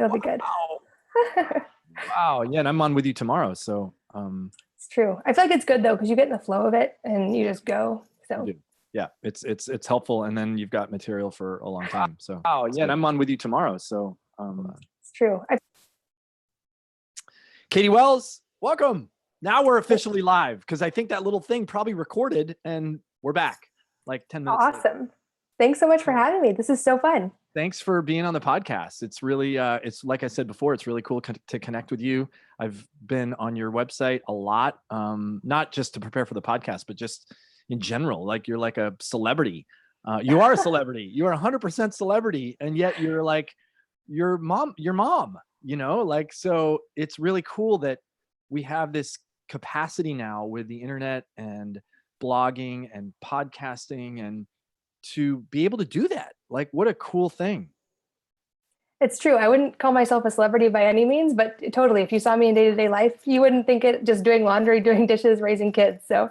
It'll be good. Wow. Yeah. And I'm on with you tomorrow. So, it's true. I feel like it's good though, because you get in the flow of it and you just go. So yeah, it's helpful. And then you've got material for a long time. So, yeah. And I'm on with you tomorrow. So, it's true. Katie Wells, welcome. Now we're officially live because I think that little thing probably recorded and we're back like 10 minutes. Awesome. Later. Thanks so much for having me. This is so fun. Thanks for being on the podcast. It's really, it's like I said before, it's really cool to connect with you. I've been on your website a lot, not just to prepare for the podcast, but just in general. Like you're like a celebrity. You are a celebrity. You are 100% celebrity, and yet you're like your mom. You know, like, so it's really cool that we have this capacity now with the internet and blogging and podcasting and to be able to do that. Like, what a cool thing. It's true. I wouldn't call myself a celebrity by any means, but totally, if you saw me in day-to-day life, you wouldn't think it, just doing laundry, doing dishes, raising kids. So,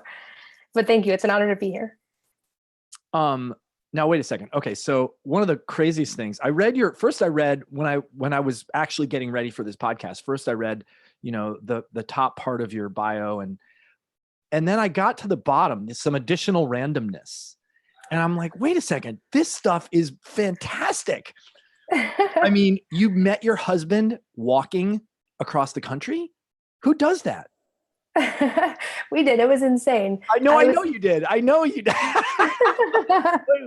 but thank you. It's an honor to be here. Now, wait a second. Okay. So one of the craziest things I read when I was actually getting ready for this podcast, first I read, you know, the top part of your bio and then I got to the bottom, some additional randomness. And I'm like, wait a second, this stuff is fantastic. I mean, you met your husband walking across the country. Who does that? We did. It was insane. I know you did. Wait,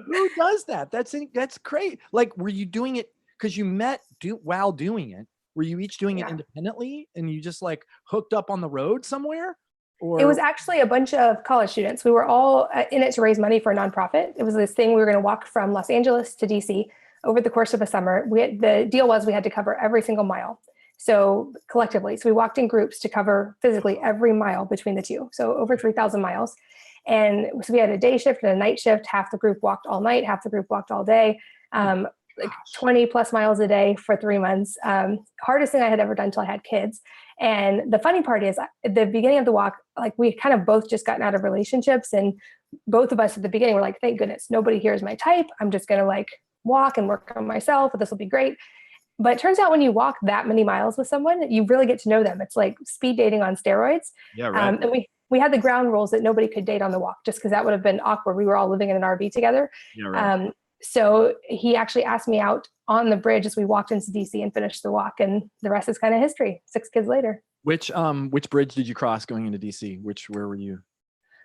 who does that? That's great. Like, were you doing it because you met while doing it? Were you each doing it independently and you just like hooked up on the road somewhere? Or it was actually a bunch of college students. We were all in it to raise money for a nonprofit. It was this thing. We were going to walk from Los Angeles to DC over the course of a summer. The deal was we had to cover every single mile. So collectively, so we walked in groups to cover physically every mile between the two. So over 3,000 miles. And so we had a day shift and a night shift. Half the group walked all night, half the group walked all day. Like 20 plus miles a day for 3 months. Hardest thing I had ever done until I had kids. And the funny part is at the beginning of the walk, like we kind of both just gotten out of relationships, and both of us at the beginning were like, thank goodness, nobody here is my type. I'm just going to like walk and work on myself. This will be great. But it turns out when you walk that many miles with someone, you really get to know them. It's like speed dating on steroids. Yeah, right. And we had the ground rules that nobody could date on the walk, just because that would have been awkward. We were all living in an RV together. Yeah, right. So he actually asked me out on the bridge as we walked into DC and finished the walk, and the rest is kind of history. 6 kids later. Which bridge did you cross going into DC? Where were you?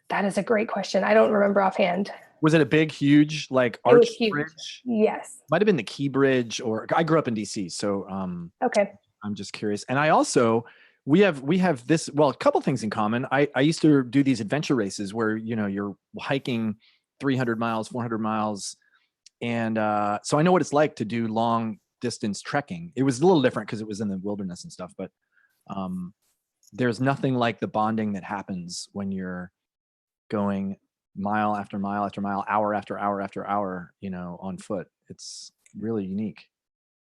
That is a great question. I don't remember offhand. Was it a big, huge, like arch bridge? Yes. Might have been the Key Bridge, or I grew up in DC, so okay. I'm just curious. And I also we have this, well, a couple things in common. I used to do these adventure races where, you know, you're hiking 300 miles, 400 miles. And so I know what it's like to do long distance trekking. It was a little different because it was in the wilderness and stuff, but there's nothing like the bonding that happens when you're going mile after mile after mile, hour after hour after hour, you know, on foot. It's really unique.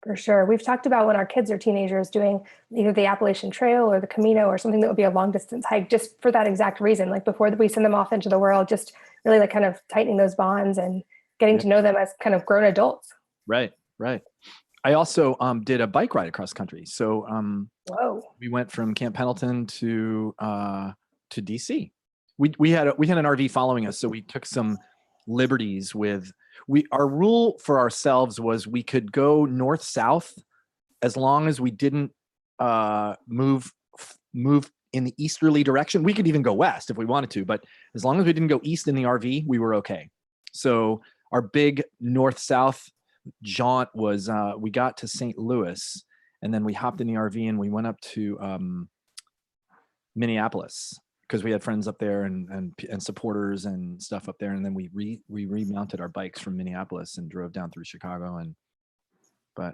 For sure. We've talked about when our kids are teenagers doing either the Appalachian Trail or the Camino or something that would be a long distance hike, just for that exact reason. Like before we send them off into the world, just really like kind of tightening those bonds and getting to know them as kind of grown adults. Right. I also did a bike ride across country. So we went from Camp Pendleton to DC. We had an RV following us, so we took some liberties with. Our rule for ourselves was we could go north south as long as we didn't move in the easterly direction. We could even go west if we wanted to, but as long as we didn't go east in the RV, we were okay. So our big north south jaunt was we got to St. Louis, and then we hopped in the RV and we went up to Minneapolis, because we had friends up there and supporters and stuff up there. And then we remounted our bikes from Minneapolis and drove down through Chicago. But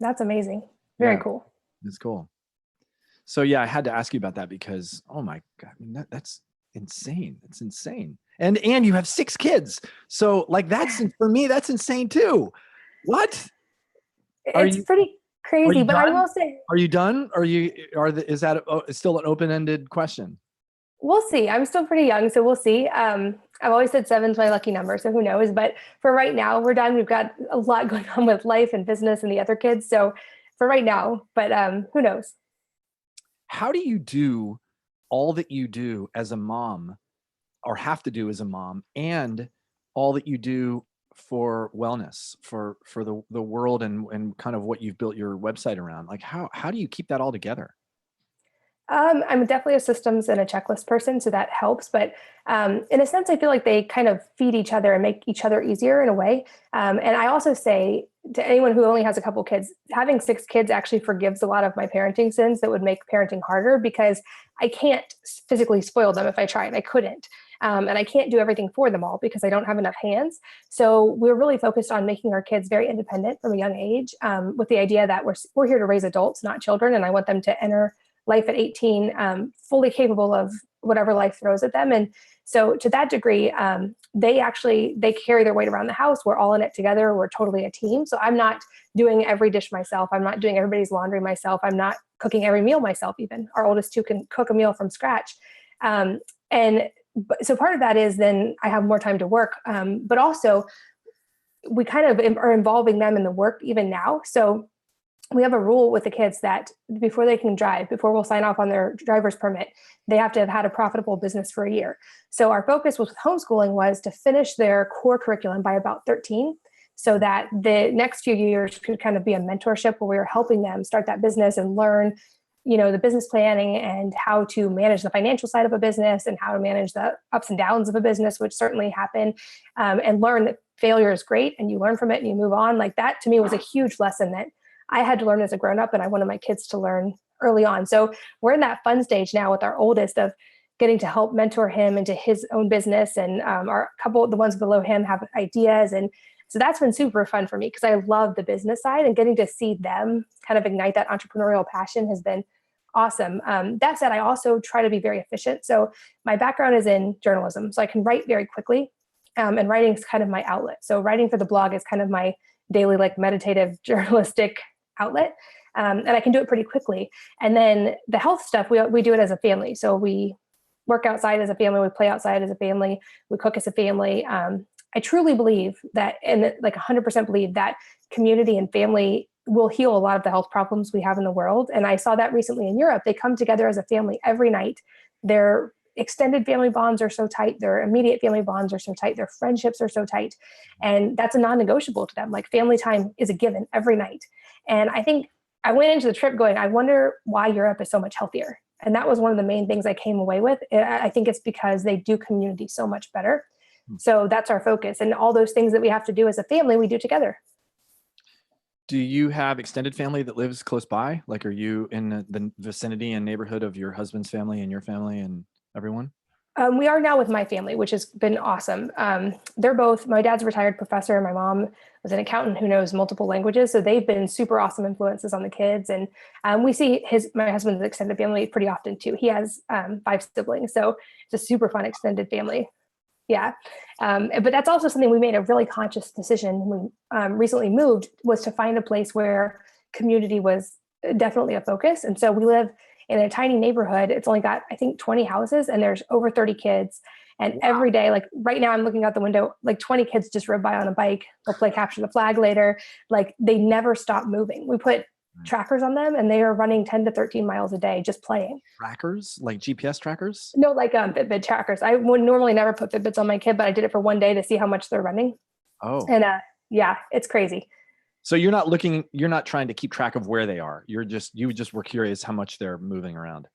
that's amazing. Very cool. It's cool. So yeah, I had to ask you about that because, oh my God, I mean, that's insane. It's insane. And you have 6 kids. So like, for me, that's insane too. What? It's pretty crazy, but I will say, are you done? Is that still an open-ended question? We'll see. I'm still pretty young, so we'll see. I've always said 7's my lucky number, so who knows? But for right now, we're done. We've got a lot going on with life and business and the other kids. So for right now, but who knows? How do you do all that you do as a mom, or have to do as a mom, and all that you do for wellness, for the world, and kind of what you've built your website around? Like how do you keep that all together? I'm definitely a systems and a checklist person, so that helps. But in a sense, I feel like they kind of feed each other and make each other easier in a way. And I also say to anyone who only has a couple kids, having 6 kids actually forgives a lot of my parenting sins that would make parenting harder, because I can't physically spoil them if I tried. I couldn't. And I can't do everything for them all because I don't have enough hands. So we're really focused on making our kids very independent from a young age, with the idea that we're here to raise adults, not children. And I want them to enter life at 18, fully capable of whatever life throws at them. And so to that degree, they carry their weight around the house. We're all in it together. We're totally a team. So I'm not doing every dish myself. I'm not doing everybody's laundry myself. I'm not cooking every meal myself. Even our oldest 2 can cook a meal from scratch. So part of that is then I have more time to work. But also we kind of are involving them in the work even now. So we have a rule with the kids that before they can drive, before we'll sign off on their driver's permit, they have to have had a profitable business for a year. So our focus with homeschooling was to finish their core curriculum by about 13, so that the next few years could kind of be a mentorship where we were helping them start that business and learn, the business planning and how to manage the financial side of a business and how to manage the ups and downs of a business, which certainly happen, and learn that failure is great and you learn from it and you move on. Like that to me was a huge lesson that I had to learn as a grown-up, and I wanted my kids to learn early on. So we're in that fun stage now with our oldest of getting to help mentor him into his own business. And our couple, the ones below him, have ideas. And so that's been super fun for me because I love the business side, and getting to see them kind of ignite that entrepreneurial passion has been awesome. That said, I also try to be very efficient. So my background is in journalism, so I can write very quickly. And writing is kind of my outlet. So writing for the blog is kind of my daily, like, meditative journalistic outlet. And I can do it pretty quickly. And then the health stuff, we do it as a family. So we work outside as a family, we play outside as a family, we cook as a family. I truly believe that, and like 100% believe that community and family will heal a lot of the health problems we have in the world. And I saw that recently in Europe. They come together as a family every night. Their extended family bonds are so tight. Their immediate family bonds are so tight. Their friendships are so tight. And that's a non-negotiable to them. Like family time is a given every night. And I think I went into the trip going, I wonder why Europe is so much healthier. And that was one of the main things I came away with. I think it's because they do community so much better. So that's our focus. And all those things that we have to do as a family, we do together. Do you have extended family that lives close by? Like, are you in the vicinity and neighborhood of your husband's family and your family and everyone? We are now with my family, which has been awesome. They're both, my dad's a retired professor. My mom was an accountant who knows multiple languages. So they've been super awesome influences on the kids. And we see my husband's extended family pretty often too. He has 5 siblings. So it's a super fun extended family. Yeah. But that's also something we made a really conscious decision when we recently moved, was to find a place where community was definitely a focus. And so we live in a tiny neighborhood. It's only got, I think, 20 houses, and there's over 30 kids. And wow. Every day, like right now I'm looking out the window, like 20 kids just rode by on a bike. They'll play capture the flag later. Like they never stop moving. We put trackers on them and they are running 10 to 13 miles a day just playing. Trackers? Like GPS trackers? No, like Fitbit trackers. I would normally never put Fitbits on my kid, but I did it for one day to see how much they're running. Oh. And yeah, it's crazy. So you're not trying to keep track of where they are. You just were curious how much they're moving around.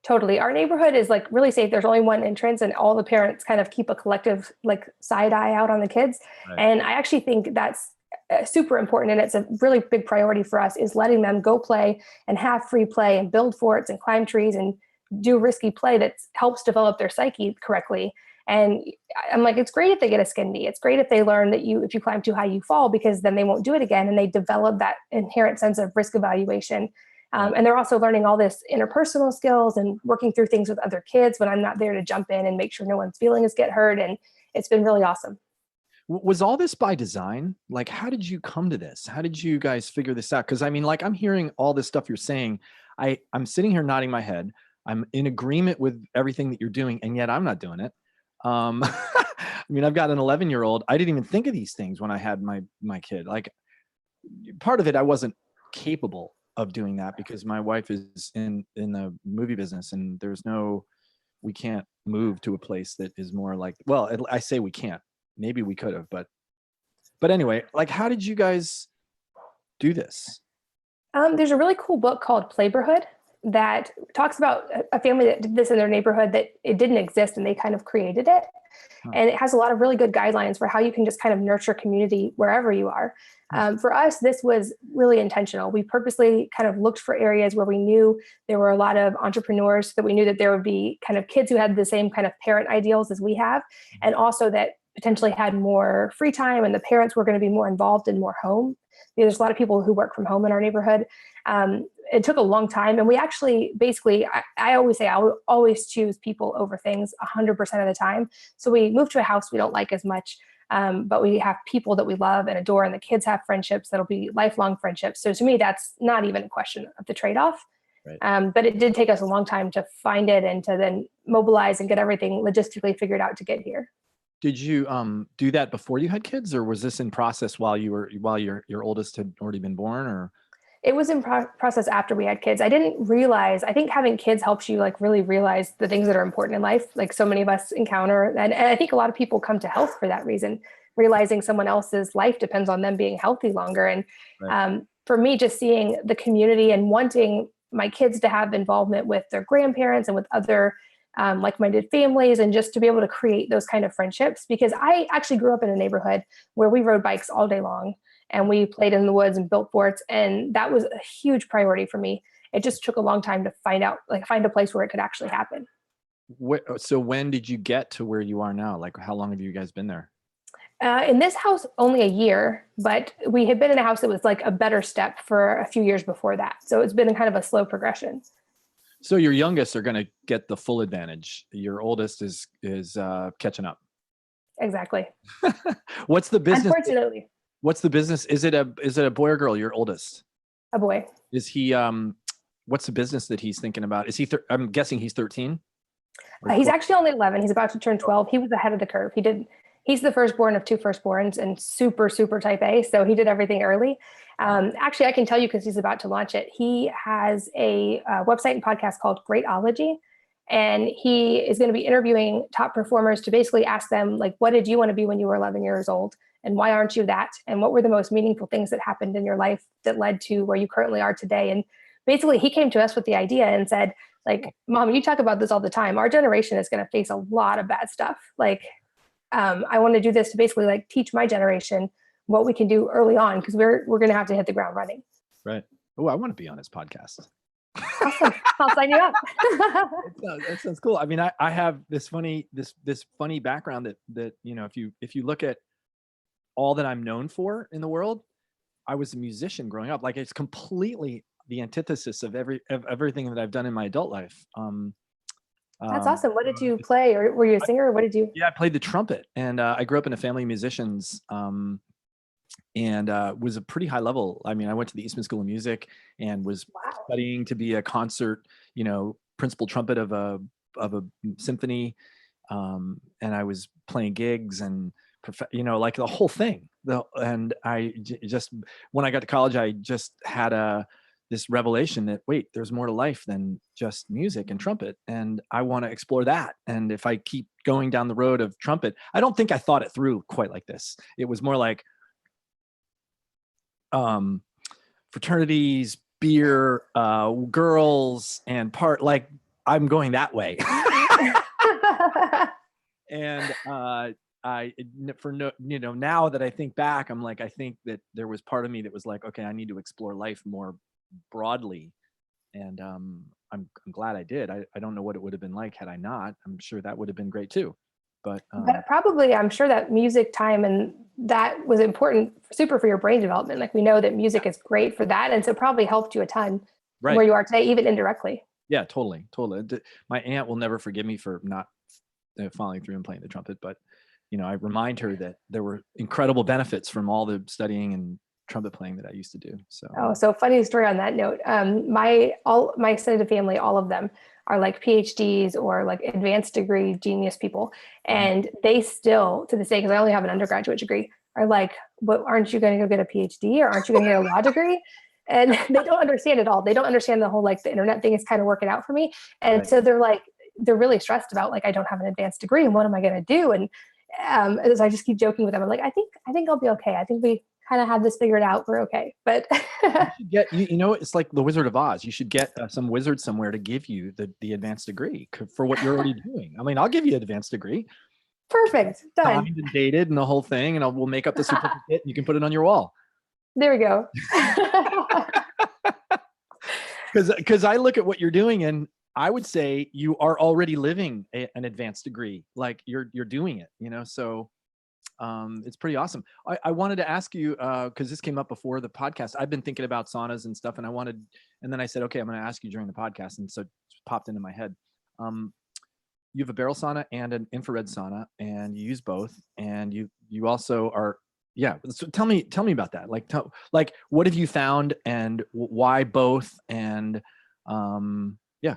Totally. Our neighborhood is like really safe. There's only one entrance, and all the parents kind of keep a collective like side eye out on the kids. Right. And I actually think that's super important. And it's a really big priority for us, is letting them go play and have free play and build forts and climb trees and do risky play that helps develop their psyche correctly. And I'm like, it's great if they get a skin knee. It's great if they learn that if you climb too high, you fall, because then they won't do it again. And they develop that inherent sense of risk evaluation. And they're also learning all this interpersonal skills and working through things with other kids when I'm not there to jump in and make sure no one's feelings get hurt. And it's been really awesome. Was all this by design? Like, how did you come to this? How did you guys figure this out? Because I mean, like, I'm hearing all this stuff you're saying. I'm sitting here nodding my head. I'm in agreement with everything that you're doing, and yet I'm not doing it. I mean, I've got an 11-year-old. I didn't even think of these things when I had my kid. Like, part of it, I wasn't capable of doing that because my wife is in the movie business, and we can't move to a place that is more like, well, I say we can't, maybe we could have, but anyway, like, how did you guys do this? There's a really cool book called Playborhood that talks about a family that did this in their neighborhood, that it didn't exist and they kind of created it. And it has a lot of really good guidelines for how you can just kind of nurture community wherever you are. For us, this was really intentional. We purposely kind of looked for areas where we knew there were a lot of entrepreneurs, that we knew that there would be kind of kids who had the same kind of parent ideals as we have, and also that potentially had more free time, and the parents were going to be more involved in more home. There's a lot of people who work from home in our neighborhood. It took a long time. And we actually, basically, I always say, I will always choose people over things 100% of the time. So we moved to a house we don't like as much, but we have people that we love and adore, and the kids have friendships that'll be lifelong friendships. So to me, that's not even a question of the trade-off. Right. But it did take us a long time to find it and to then mobilize and get everything logistically figured out to get here. Did you do that before you had kids, or was this in process while your oldest had already been born? Or it was in process after we had kids. I didn't realize, I think having kids helps you like really realize the things that are important in life, like so many of us encounter. And I think a lot of people come to health for that reason, realizing someone else's life depends on them being healthy longer. And right. For me, just seeing the community and wanting my kids to have involvement with their grandparents and with other like-minded families, and just to be able to create those kind of friendships, because I actually grew up in a neighborhood where we rode bikes all day long and we played in the woods and built forts. And that was a huge priority for me. It just took a long time to find a place where it could actually happen. So when did you get to where you are now? Like, how long have you guys been there? In this house, only a year, but we had been in a house that was like a better step for a few years before that. So it's been kind of a slow progression. So your youngest are going to get the full advantage. Your oldest is catching up. Exactly. What's the business? Unfortunately. What's the business? Is it a boy or girl? Your oldest? A boy. Is he? What's the business that he's thinking about? Is he? I'm guessing he's 13. He's actually only 11. He's about to turn 12. He was ahead of the curve. He's the firstborn of two firstborns and super, super type A. So he did everything early. Actually, I can tell you because he's about to launch it. He has a website and podcast called Greatology. And he is going to be interviewing top performers to basically ask them, like, what did you want to be when you were 11 years old? And why aren't you that? And what were the most meaningful things that happened in your life that led to where you currently are today? And basically, he came to us with the idea and said, like, Mom, you talk about this all the time. Our generation is going to face a lot of bad stuff. Like, I want to do this to basically like teach my generation what we can do early on, because we're going to have to hit the ground running. Right. Oh, I want to be on his podcast. Awesome. I'll sign you up. That sounds cool. I mean, I have this funny background that, you know, if you look at all that I'm known for in the world, I was a musician growing up. Like, it's completely the antithesis of everything that I've done in my adult life. That's awesome. What did you play? Or were you a singer? Or what did you? Yeah, I played the trumpet, and I grew up in a family of musicians, and was a pretty high level. I mean, I went to the Eastman School of Music and was studying to be a concert, you know, principal trumpet of a symphony, and I was playing gigs and you know, like the whole thing. And I just, when I got to college, I just had this revelation that, wait, there's more to life than just music and trumpet. And I want to explore that. And if I keep going down the road of trumpet, I don't think I thought it through quite like this. It was more like fraternities, beer, girls, and like I'm going that way. And now that I think back, I'm like, I think that there was part of me that was like, okay, I need to explore life more broadly. And I'm glad I did. I don't know what it would have been like had I not. I'm sure that would have been great too. But probably, I'm sure that music time and that was important, super for your brain development. Like, we know that music is great for that. And so it probably helped you a ton where you are today, even indirectly. Yeah, totally. My aunt will never forgive me for not following through and playing the trumpet. But, you know, I remind her that there were incredible benefits from all the studying and trumpet playing that I used to do. So funny story on that note. My extended family, all of them are like PhDs or like advanced degree genius people. And they still, to this day, because I only have an undergraduate degree, are like, "What, aren't you going to go get a PhD, or aren't you going to get a law degree?" and they don't understand it all. They don't understand the whole, like, the internet thing is kind of working out for me. And Right. so they're really stressed about, like, I don't have an advanced degree and what am I going to do? And as I just keep joking with them, I'm like, I think I'll be okay. I think we kind of have this figured out. We're okay. But You should get, it's like the Wizard of Oz. You should get some wizard somewhere to give you the advanced degree for what you're already doing. I mean, I'll give you an advanced degree. Perfect. Done. Signed and dated and the whole thing, and we'll make up the certificate and you can put it on your wall. There we go. Because I look at what you're doing, and I would say you are already living an advanced degree. Like you're doing it, so it's pretty awesome. I wanted to ask you, because this came up before the podcast. I've been thinking about saunas and stuff, and then I said, okay, I'm going to ask you during the podcast. And so it popped into my head. You have a barrel sauna and an infrared sauna, and you use both. And you also are, yeah. So tell me about that. Like what have you found, and why both? And yeah.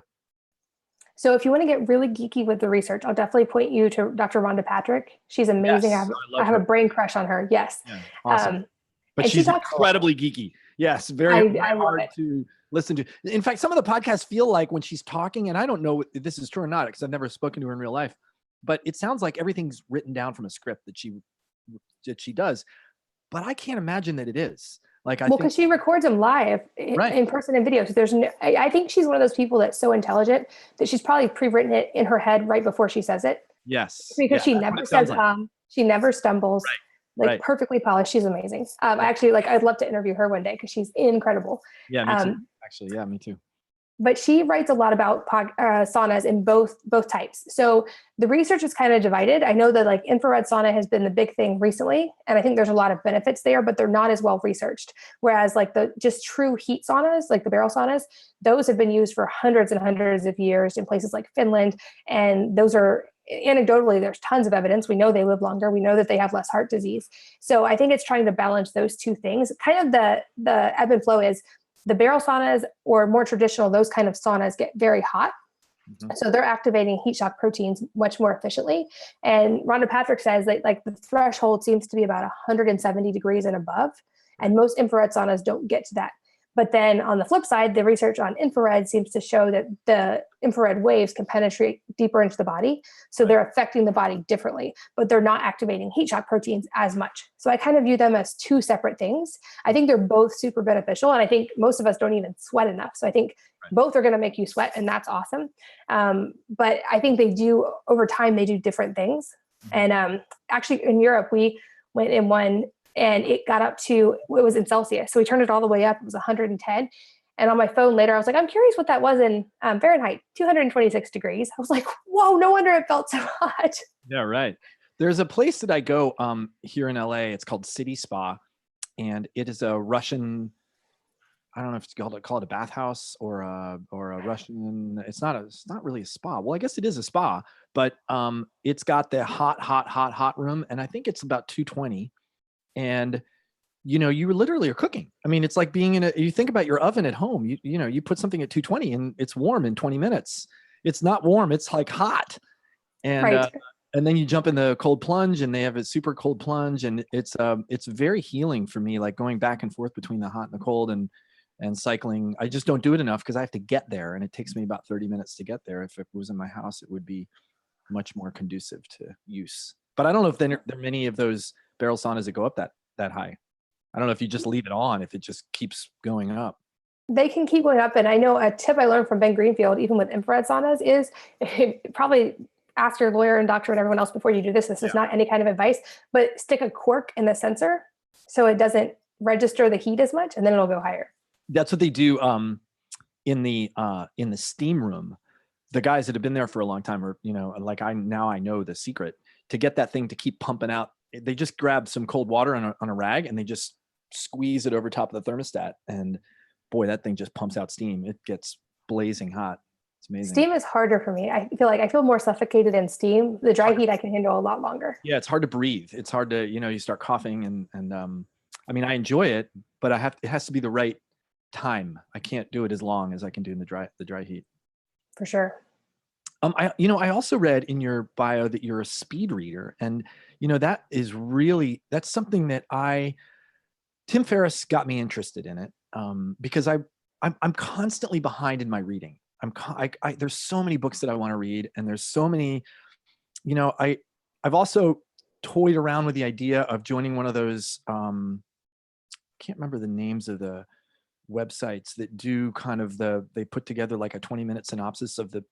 So if you want to get really geeky with the research, I'll definitely point you to Dr. Rhonda Patrick. She's amazing. Yes, I have a brain crush on her. Yes. Yeah, awesome. But and she's incredibly geeky. Yes, very hard to listen to. In fact, some of the podcasts feel like when she's talking, and I don't know if this is true or not because I've never spoken to her in real life, but it sounds like everything's written down from a script that she does. But I can't imagine that it is. Because she records them live in person and video. So I think she's one of those people that's so intelligent that she's probably pre-written it in her head right before she says it. Yes. Because she never says, she never stumbles. Right. Perfectly polished. She's amazing. Actually, I'd love to interview her one day because she's incredible. Yeah, me too. Actually, yeah, me too. But she writes a lot about saunas in both types. So the research is kind of divided. I know that infrared sauna has been the big thing recently, and I think there's a lot of benefits there, but they're not as well researched. Whereas the just true heat saunas, like the barrel saunas, those have been used for hundreds and hundreds of years in places like Finland, and those are anecdotally, there's tons of evidence. We know they live longer. We know that they have less heart disease. So I think it's trying to balance those two things. Kind of the ebb and flow is the barrel saunas, or more traditional, those kind of saunas get very hot. Mm-hmm. So they're activating heat shock proteins much more efficiently. And Rhonda Patrick says that the threshold seems to be about 170 degrees and above. And most infrared saunas don't get to that. But then on the flip side, the research on infrared seems to show that the infrared waves can penetrate deeper into the body. So they're affecting the body differently, but they're not activating heat shock proteins as much. So I kind of view them as two separate things. I think they're both super beneficial. And I think most of us don't even sweat enough. So I think both are going to make you sweat, and that's awesome. But I think over time, they do different things. And actually in Europe, we went in one, and it got up to, it was in Celsius. So we turned it all the way up. It was 110. And on my phone later, I was like, I'm curious what that was in Fahrenheit, 226 degrees. I was like, whoa, no wonder it felt so hot. Yeah, right. There's a place that I go here in LA. It's called City Spa. And it is a Russian, I don't know if it's call it a bathhouse or a Russian, it's not really a spa. Well, I guess it is a spa, but it's got the hot room. And I think it's about 220. And, you literally are cooking. I mean, it's like being you think about your oven at home, you put something at 220 and it's warm in 20 minutes. It's not warm. It's hot. And, and then you jump in the cold plunge, and they have a super cold plunge. And it's very healing for me, going back and forth between the hot and the cold and cycling. I just don't do it enough because I have to get there, and it takes me about 30 minutes to get there. If it was in my house, it would be much more conducive to use. But I don't know if there are many of those barrel saunas that go up that high. I don't know if you just leave it on, if it just keeps going up. They can keep going up. And I know a tip I learned from Ben Greenfield, even with infrared saunas, is probably ask your lawyer and doctor and everyone else before you do this. This is not any kind of advice, but stick a cork in the sensor so it doesn't register the heat as much, and then it'll go higher. That's what they do in the steam room. The guys that have been there for a long time are, I know the secret to get that thing to keep pumping out. They just grab some cold water on a rag, and they just squeeze it over top of the thermostat. And boy, that thing just pumps out steam. It gets blazing hot. It's amazing. Steam is harder for me. I feel more suffocated in steam. The dry heat I can handle a lot longer. Yeah, it's hard to breathe. It's hard to, you start coughing and I mean, I enjoy it, but it has to be the right time. I can't do it as long as I can do in the dry heat. For sure. I also read in your bio that you're a speed reader, and that's something that Tim Ferriss got me interested in it. because I'm constantly behind in my reading. There's so many books that I want to read, and there's so many, I've also toyed around with the idea of joining one of those, can't remember the names of the websites that do kind of they put together like a 20-minute synopsis of the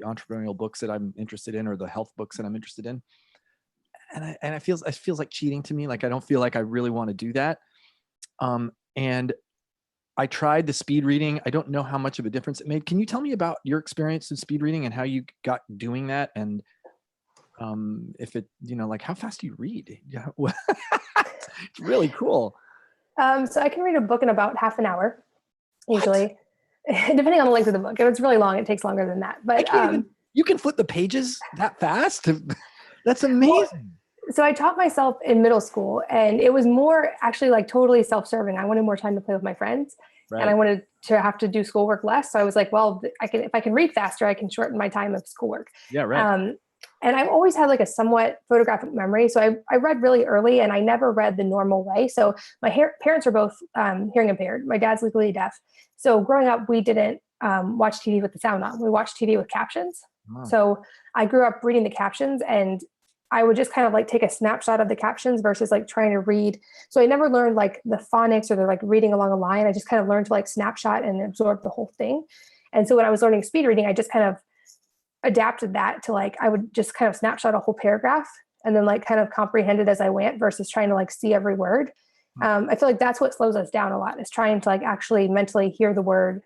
entrepreneurial books that I'm interested in, or the health books that I'm interested in. And it feels like cheating to me. Like, I don't feel like I really want to do that. And I tried the speed reading. I don't know how much of a difference it made. Can you tell me about your experience in speed reading and how you got doing that? And if it, like, how fast do you read? Yeah. It's really cool. So I can read a book in about half an hour, usually, depending on the length of the book. If it's really long, it takes longer than that. But you can flip the pages that fast? That's amazing. So I taught myself in middle school, and it was more actually like totally self-serving. I wanted more time to play with my friends, and I wanted to have to do schoolwork less. So I was like, well, if I can read faster, I can shorten my time of schoolwork. Yeah, right. And I've always had like a somewhat photographic memory. So I read really early, and I never read the normal way. So my parents are both hearing impaired. My dad's legally deaf. So growing up, we didn't watch TV with the sound on. We watched TV with captions. Oh. So I grew up reading the captions, and I would just kind of like take a snapshot of the captions versus like trying to read. So I never learned like the phonics or the like reading along a line. I just kind of learned to like snapshot and absorb the whole thing. And so when I was learning speed reading, I just kind of adapted that to like, I would just kind of snapshot a whole paragraph and then like kind of comprehend it as I went versus trying to like see every word. I feel like that's what slows us down a lot, is trying to like actually mentally hear the word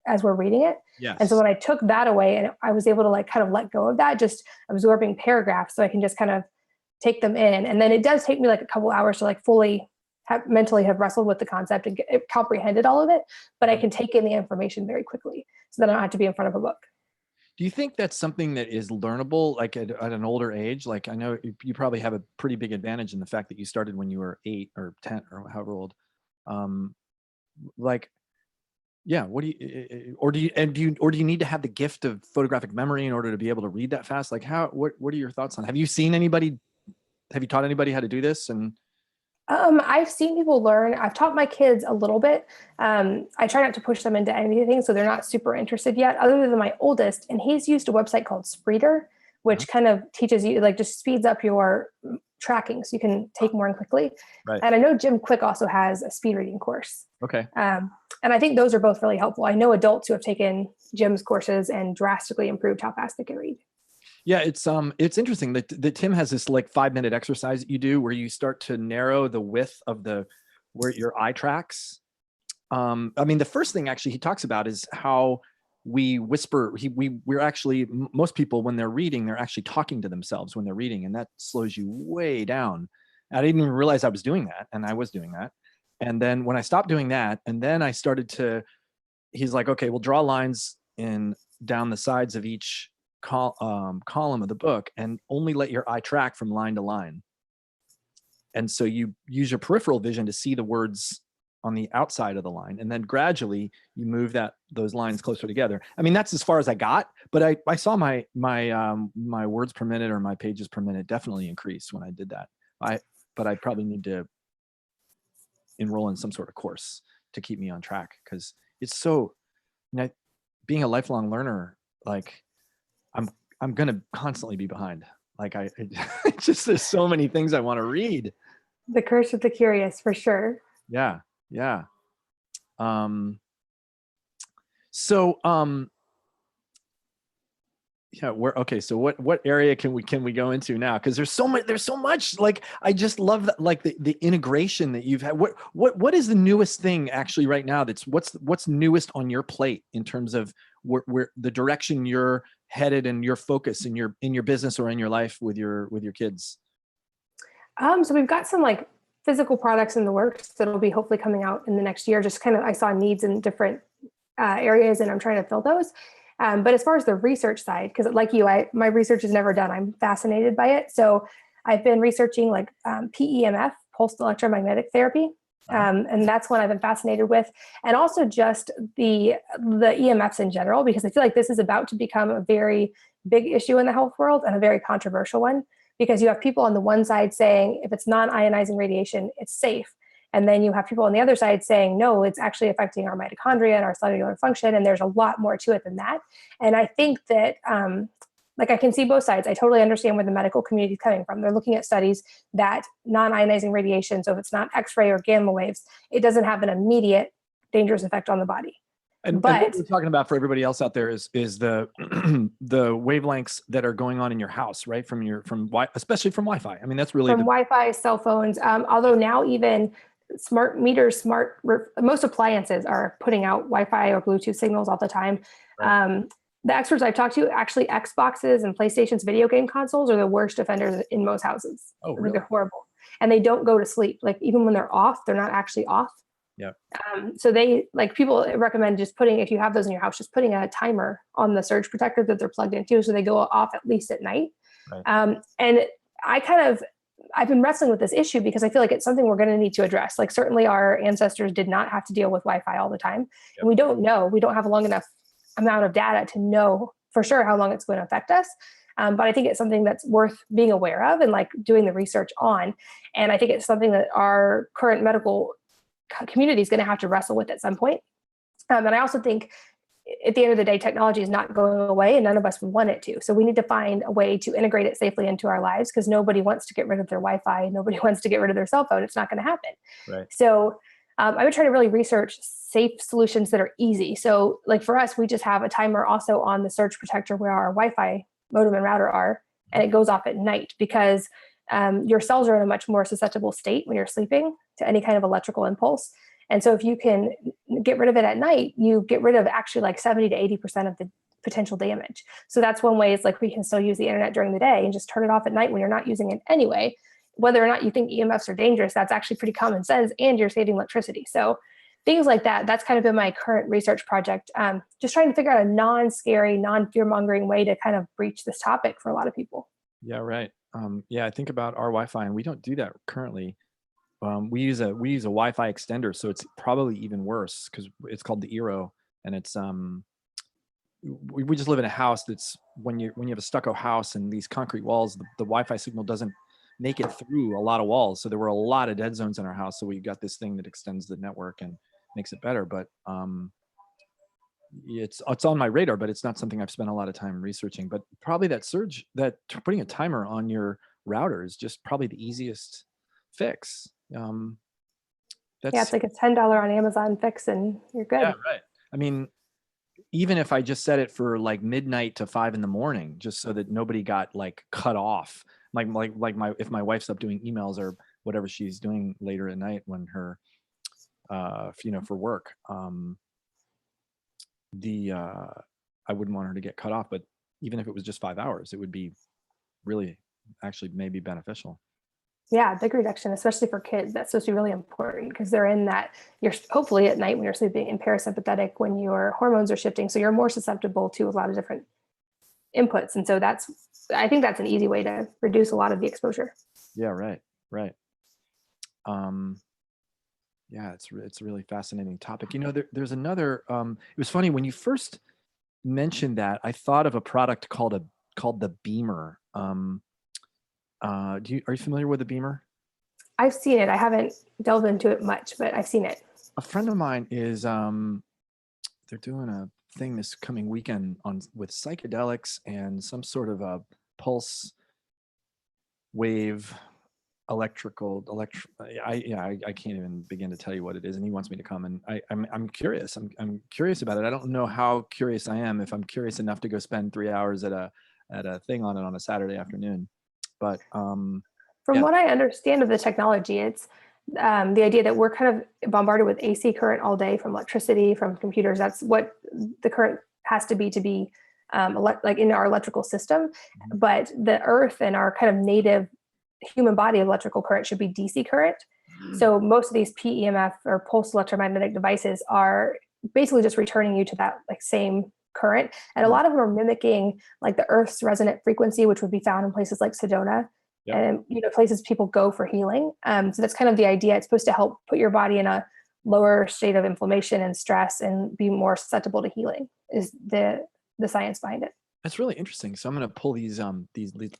as we're reading it. Yes. And so when I took that away, and I was able to like kind of let go of that, just absorbing paragraphs, so I can just kind of take them in. And then it does take me like a couple hours to like fully mentally have wrestled with the concept and comprehended all of it, but I can take in the information very quickly so that I don't have to be in front of a book. Do you think that's something that is learnable, like at an older age? Like, I know you probably have a pretty big advantage in the fact that you started when you were 8 or 10 or however old. What do you need to have the gift of photographic memory in order to be able to read that fast? Like, what are your thoughts on? Have you taught anybody how to do this? And I've seen people learn. I've taught my kids a little bit. I try not to push them into anything, so they're not super interested yet, other than my oldest. And he's used a website called Spreeder, which kind of teaches you, like, just speeds up your tracking so you can take more in quickly. Right. And I know Jim Quick also has a speed reading course. Okay. And I think those are both really helpful. I know adults who have taken Jim's courses and drastically improved how fast they can read. Yeah, it's interesting that Tim has this like 5-minute exercise that you do where you start to narrow the width of where your eye tracks. I mean, the first thing actually he talks about is how we whisper. We're actually, most people when they're reading, they're actually talking to themselves when they're reading, and that slows you way down. I didn't even realize I was doing that, and I was doing that. And then when I stopped doing that, and then I started to, he's like, okay, we'll draw lines down the sides of each column of the book and only let your eye track from line to line. And so you use your peripheral vision to see the words on the outside of the line. And then gradually you move those lines closer together. I mean, that's as far as I got, but I saw my words per minute or my pages per minute definitely increase when I did that. But I probably need to enroll in some sort of course to keep me on track, because it's so, being a lifelong learner, like I'm going to constantly be behind. Like just, there's so many things I want to read. The curse of the curious, for sure. Yeah. Yeah. Okay. So what area can we go into now? Cause there's so much, like, I just love that, like the integration that you've had. What is the newest thing actually right now? What's newest on your plate in terms of where the direction you're headed and your focus in your business or in your life with your kids? So we've got some like physical products in the works that'll be hopefully coming out in the next year. Just kind of, I saw needs in different areas and I'm trying to fill those. But as far as the research side, because like you, my research is never done. I'm fascinated by it. So I've been researching like PEMF, pulsed electromagnetic therapy. And that's one I've been fascinated with. And also just the EMFs in general, because I feel like this is about to become a very big issue in the health world and a very controversial one, because you have people on the one side saying, if it's non-ionizing radiation, it's safe. And then you have people on the other side saying, no, it's actually affecting our mitochondria and our cellular function. And there's a lot more to it than that. And I think that, like I can see both sides. I totally understand where the medical community is coming from. They're looking at studies that non-ionizing radiation, so if it's not X-ray or gamma waves, it doesn't have an immediate dangerous effect on the body. And what we're talking about for everybody else out there is the the wavelengths that are going on in your house, right? Especially from Wi-Fi. I mean, that's really from Wi-Fi, cell phones. Although now even smart meters, most appliances are putting out Wi-Fi or Bluetooth signals all the time. Right. The experts I've talked to, actually Xboxes and PlayStation's video game consoles are the worst offenders in most houses. Oh, really? They're horrible. And they don't go to sleep. Like even when they're off, they're not actually off. Yeah. So people recommend just if you have those in your house, just putting a timer on the surge protector that they're plugged into, so they go off at least at night. Right. And I've been wrestling with this issue because I feel like it's something we're going to need to address. Like certainly our ancestors did not have to deal with Wi-Fi all the time. Yep. And we don't have a long enough amount of data to know for sure how long it's going to affect us. But I think it's something that's worth being aware of and like doing the research on. And I think it's something that our current medical community is going to have to wrestle with at some point. And I also think at the end of the day, technology is not going away and none of us want it to. So we need to find a way to integrate it safely into our lives because nobody wants to get rid of their Wi-Fi. Nobody wants to get rid of their cell phone. It's not going to happen. Right. So I've been trying to really research safe solutions that are easy. So like for us, we just have a timer also on the surge protector where our Wi-Fi modem and router are, and it goes off at night because your cells are in a much more susceptible state when you're sleeping to any kind of electrical impulse. And so if you can get rid of it at night, you get rid of actually like 70 to 80% of the potential damage. So that's one way. It's like we can still use the internet during the day and just turn it off at night when you're not using it anyway. Whether or not you think EMFs are dangerous, that's actually pretty common sense, and you're saving electricity. So things like that, that's kind of been my current research project. Just trying to figure out a non-scary, non-fear-mongering way to kind of breach this topic for a lot of people. Yeah, right. I think about our Wi-Fi, and we don't do that currently. We use a Wi-Fi extender, so it's probably even worse because it's called the Eero, and it's we just live in a house that's when you have a stucco house and these concrete walls, the Wi-Fi signal doesn't make it through a lot of walls. So there were a lot of dead zones in our house. So we got this thing that extends the network and makes it better. But it's on my radar, but it's not something I've spent a lot of time researching. But probably that putting a timer on your router is just probably the easiest fix. It's like a $10 on Amazon fix and you're good. Yeah, right. I mean, even if I just set it for like midnight to 5 a.m, just so that nobody got like cut off, if my wife's up doing emails or whatever she's doing later at night when her, for work, I wouldn't want her to get cut off. But even if it was just 5 hours, it would be really actually maybe beneficial. Yeah, big reduction, especially for kids. That's supposed to be really important because they're in that, you're hopefully at night when you're sleeping in parasympathetic when your hormones are shifting. So you're more susceptible to a lot of different inputs. And so I think that's an easy way to reduce a lot of the exposure. Yeah, right. It's a really fascinating topic. There's another, it was funny when you first mentioned that, I thought of a product called the Beamer. Are you familiar with the Beamer? I've seen it. I haven't delved into it much, but I've seen it. A friend of mine is, they're doing a thing this coming weekend with psychedelics and some sort of a pulse wave I can't even begin to tell you what it is. And he wants me to come, and I'm curious. I'm curious about it. I don't know how curious I am, if I'm curious enough to go spend 3 hours at a thing on it on a Saturday afternoon. But from what I understand of the technology, it's the idea that we're kind of bombarded with AC current all day from electricity, from computers. That's what the current has to be like in our electrical system. Mm-hmm. But the earth and our kind of native human body electrical current should be DC current. Mm-hmm. So most of these PEMF or pulse electromagnetic devices are basically just returning you to that like same current. And a lot of them are mimicking like the Earth's resonant frequency, which would be found in places like Sedona. Yep. And places people go for healing. So that's kind of the idea. It's supposed to help put your body in a lower state of inflammation and stress and be more susceptible to healing, is the science behind it. That's really interesting. So I'm going to pull these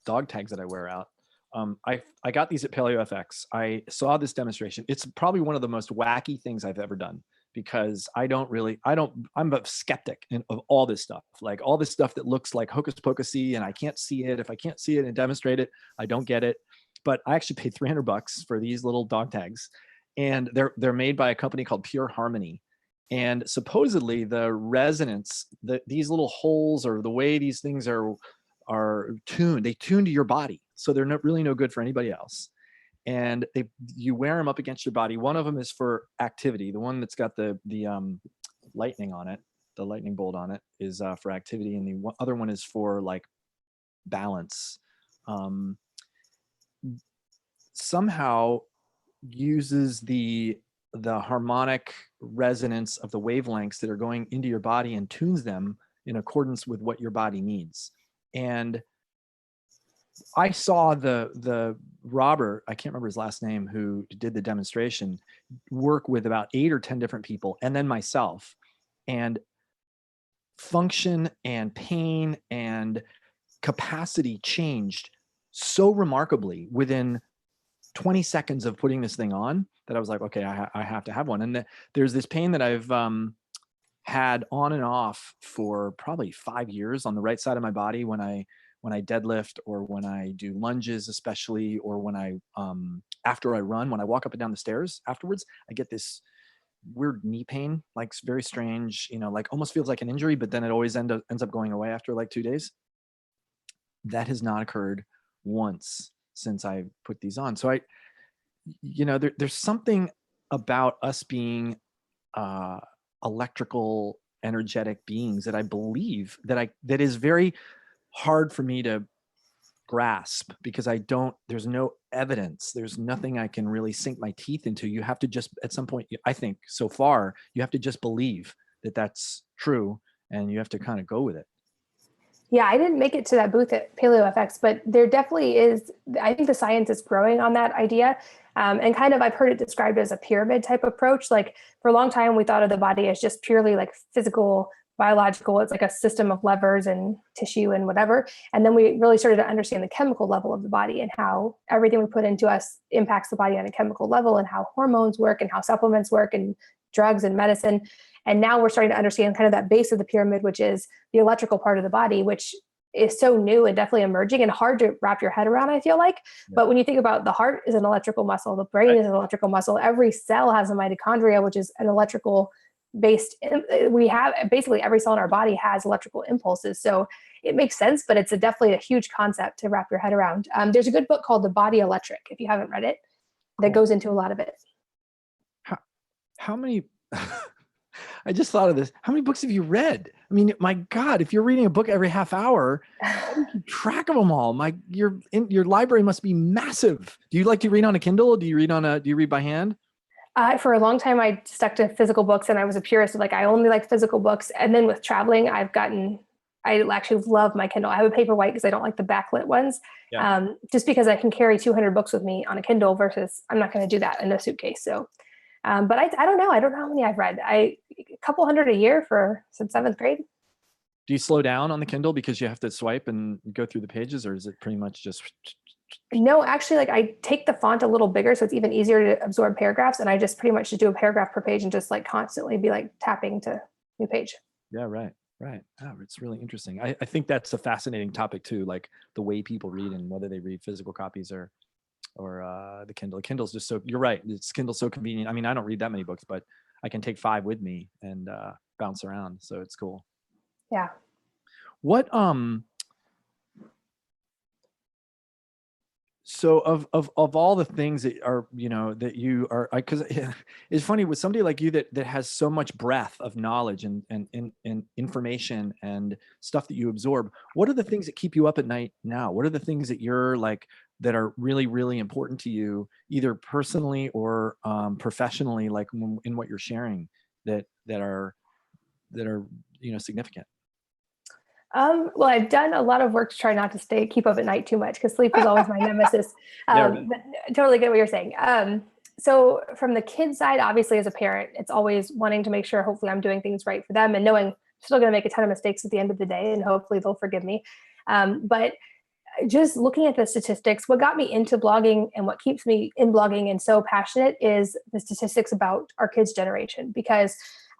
dog tags that I wear out I got these at PaleoFX. I saw this demonstration. It's probably one of the most wacky things I've ever done, because I'm a skeptic of all this stuff, like all this stuff that looks like hocus pocusy, and I can't see it. If I can't see it and demonstrate it, I don't get it. But I actually paid $300 for these little dog tags, and they're made by a company called Pure Harmony. And supposedly the resonance, these little holes, or the way these things are tuned, they tune to your body. So they're not really no good for anybody else. And you wear them up against your body. One of them is for activity. The one that's got the lightning on it, the lightning bolt on it, is for activity. And the other one is for like balance. Somehow uses the harmonic resonance of the wavelengths that are going into your body and tunes them in accordance with what your body needs. And I saw the Robert, I can't remember his last name, who did the demonstration, work with about 8 or 10 different people, and then myself, and function and pain and capacity changed so remarkably within 20 seconds of putting this thing on, that I was like, okay, I have to have one. And there's this pain that I've had on and off for probably 5 years on the right side of my body when I deadlift, or when I do lunges, especially, or when I after I run, when I walk up and down the stairs afterwards, I get this weird knee pain, like very strange, like almost feels like an injury, but then it always ends up going away after like 2 days. That has not occurred once since I put these on. So there's something about us being electrical, energetic beings that I believe that is very hard for me to grasp, because there's no evidence. There's nothing I can really sink my teeth into. You have to just, at some point, I think so far, you have to just believe that that's true, and you have to kind of go with it. Yeah, I didn't make it to that booth at PaleoFX, but there definitely is, I think the science is growing on that idea. And kind of, I've heard it described as a pyramid type approach. Like for a long time, we thought of the body as just purely like physical, biological. It's like a system of levers and tissue and whatever. And then we really started to understand the chemical level of the body, and how everything we put into us impacts the body on a chemical level, and how hormones work, and how supplements work, and drugs and medicine. And now we're starting to understand kind of that base of the pyramid, which is the electrical part of the body, which is so new and definitely emerging and hard to wrap your head around, I feel like. Yeah. But when you think about, the heart is an electrical muscle, the brain is an electrical muscle, every cell has a mitochondria, which is an electrical based, we have basically every cell in our body has electrical impulses. So it makes sense, but it's definitely a huge concept to wrap your head around. There's a good book called The Body Electric, if you haven't read it, that goes into a lot of it. How many, I just thought of this. How many books have you read? I mean, my God, if you're reading a book every half hour, how do you keep track of them all? Your library must be massive. Do you like to read on a Kindle? Do you read by hand? For a long time, I stuck to physical books, and I was a purist of I only like physical books. And then with traveling, I actually love my Kindle. I have a Paperwhite because I don't like the backlit ones. Yeah. Just because I can carry 200 books with me on a Kindle versus I'm not going to do that in a suitcase. So, but I don't know. I don't know how many I've read. A couple hundred a year since 7th grade. Do you slow down on the Kindle because you have to swipe and go through the pages, or is it pretty much just? No, actually, I take the font a little bigger, so it's even easier to absorb paragraphs. And I just pretty much do a paragraph per page and just constantly be tapping to new page. Yeah, right. Oh, it's really interesting. I think that's a fascinating topic too, like the way people read and whether they read physical copies or the Kindle. Kindle's just so, you're right. Kindle's so convenient. I mean, I don't read that many books, but I can take 5 with me and bounce around. So it's cool. Yeah. What, so of all the things that are, that you are, because it's funny with somebody like you that has so much breadth of knowledge and information and stuff that you absorb, what are the things that keep you up at night now? What are the things that you're that are really, really important to you, either personally or professionally, in what you're sharing that are significant? Well, I've done a lot of work to try not to keep up at night too much, because sleep is always my nemesis. But totally get what you're saying. So from the kid side, obviously as a parent, it's always wanting to make sure, hopefully I'm doing things right for them, and knowing I'm still going to make a ton of mistakes at the end of the day, and hopefully they'll forgive me. But just looking at the statistics, what got me into blogging and what keeps me in blogging and so passionate is the statistics about our kids' generation, because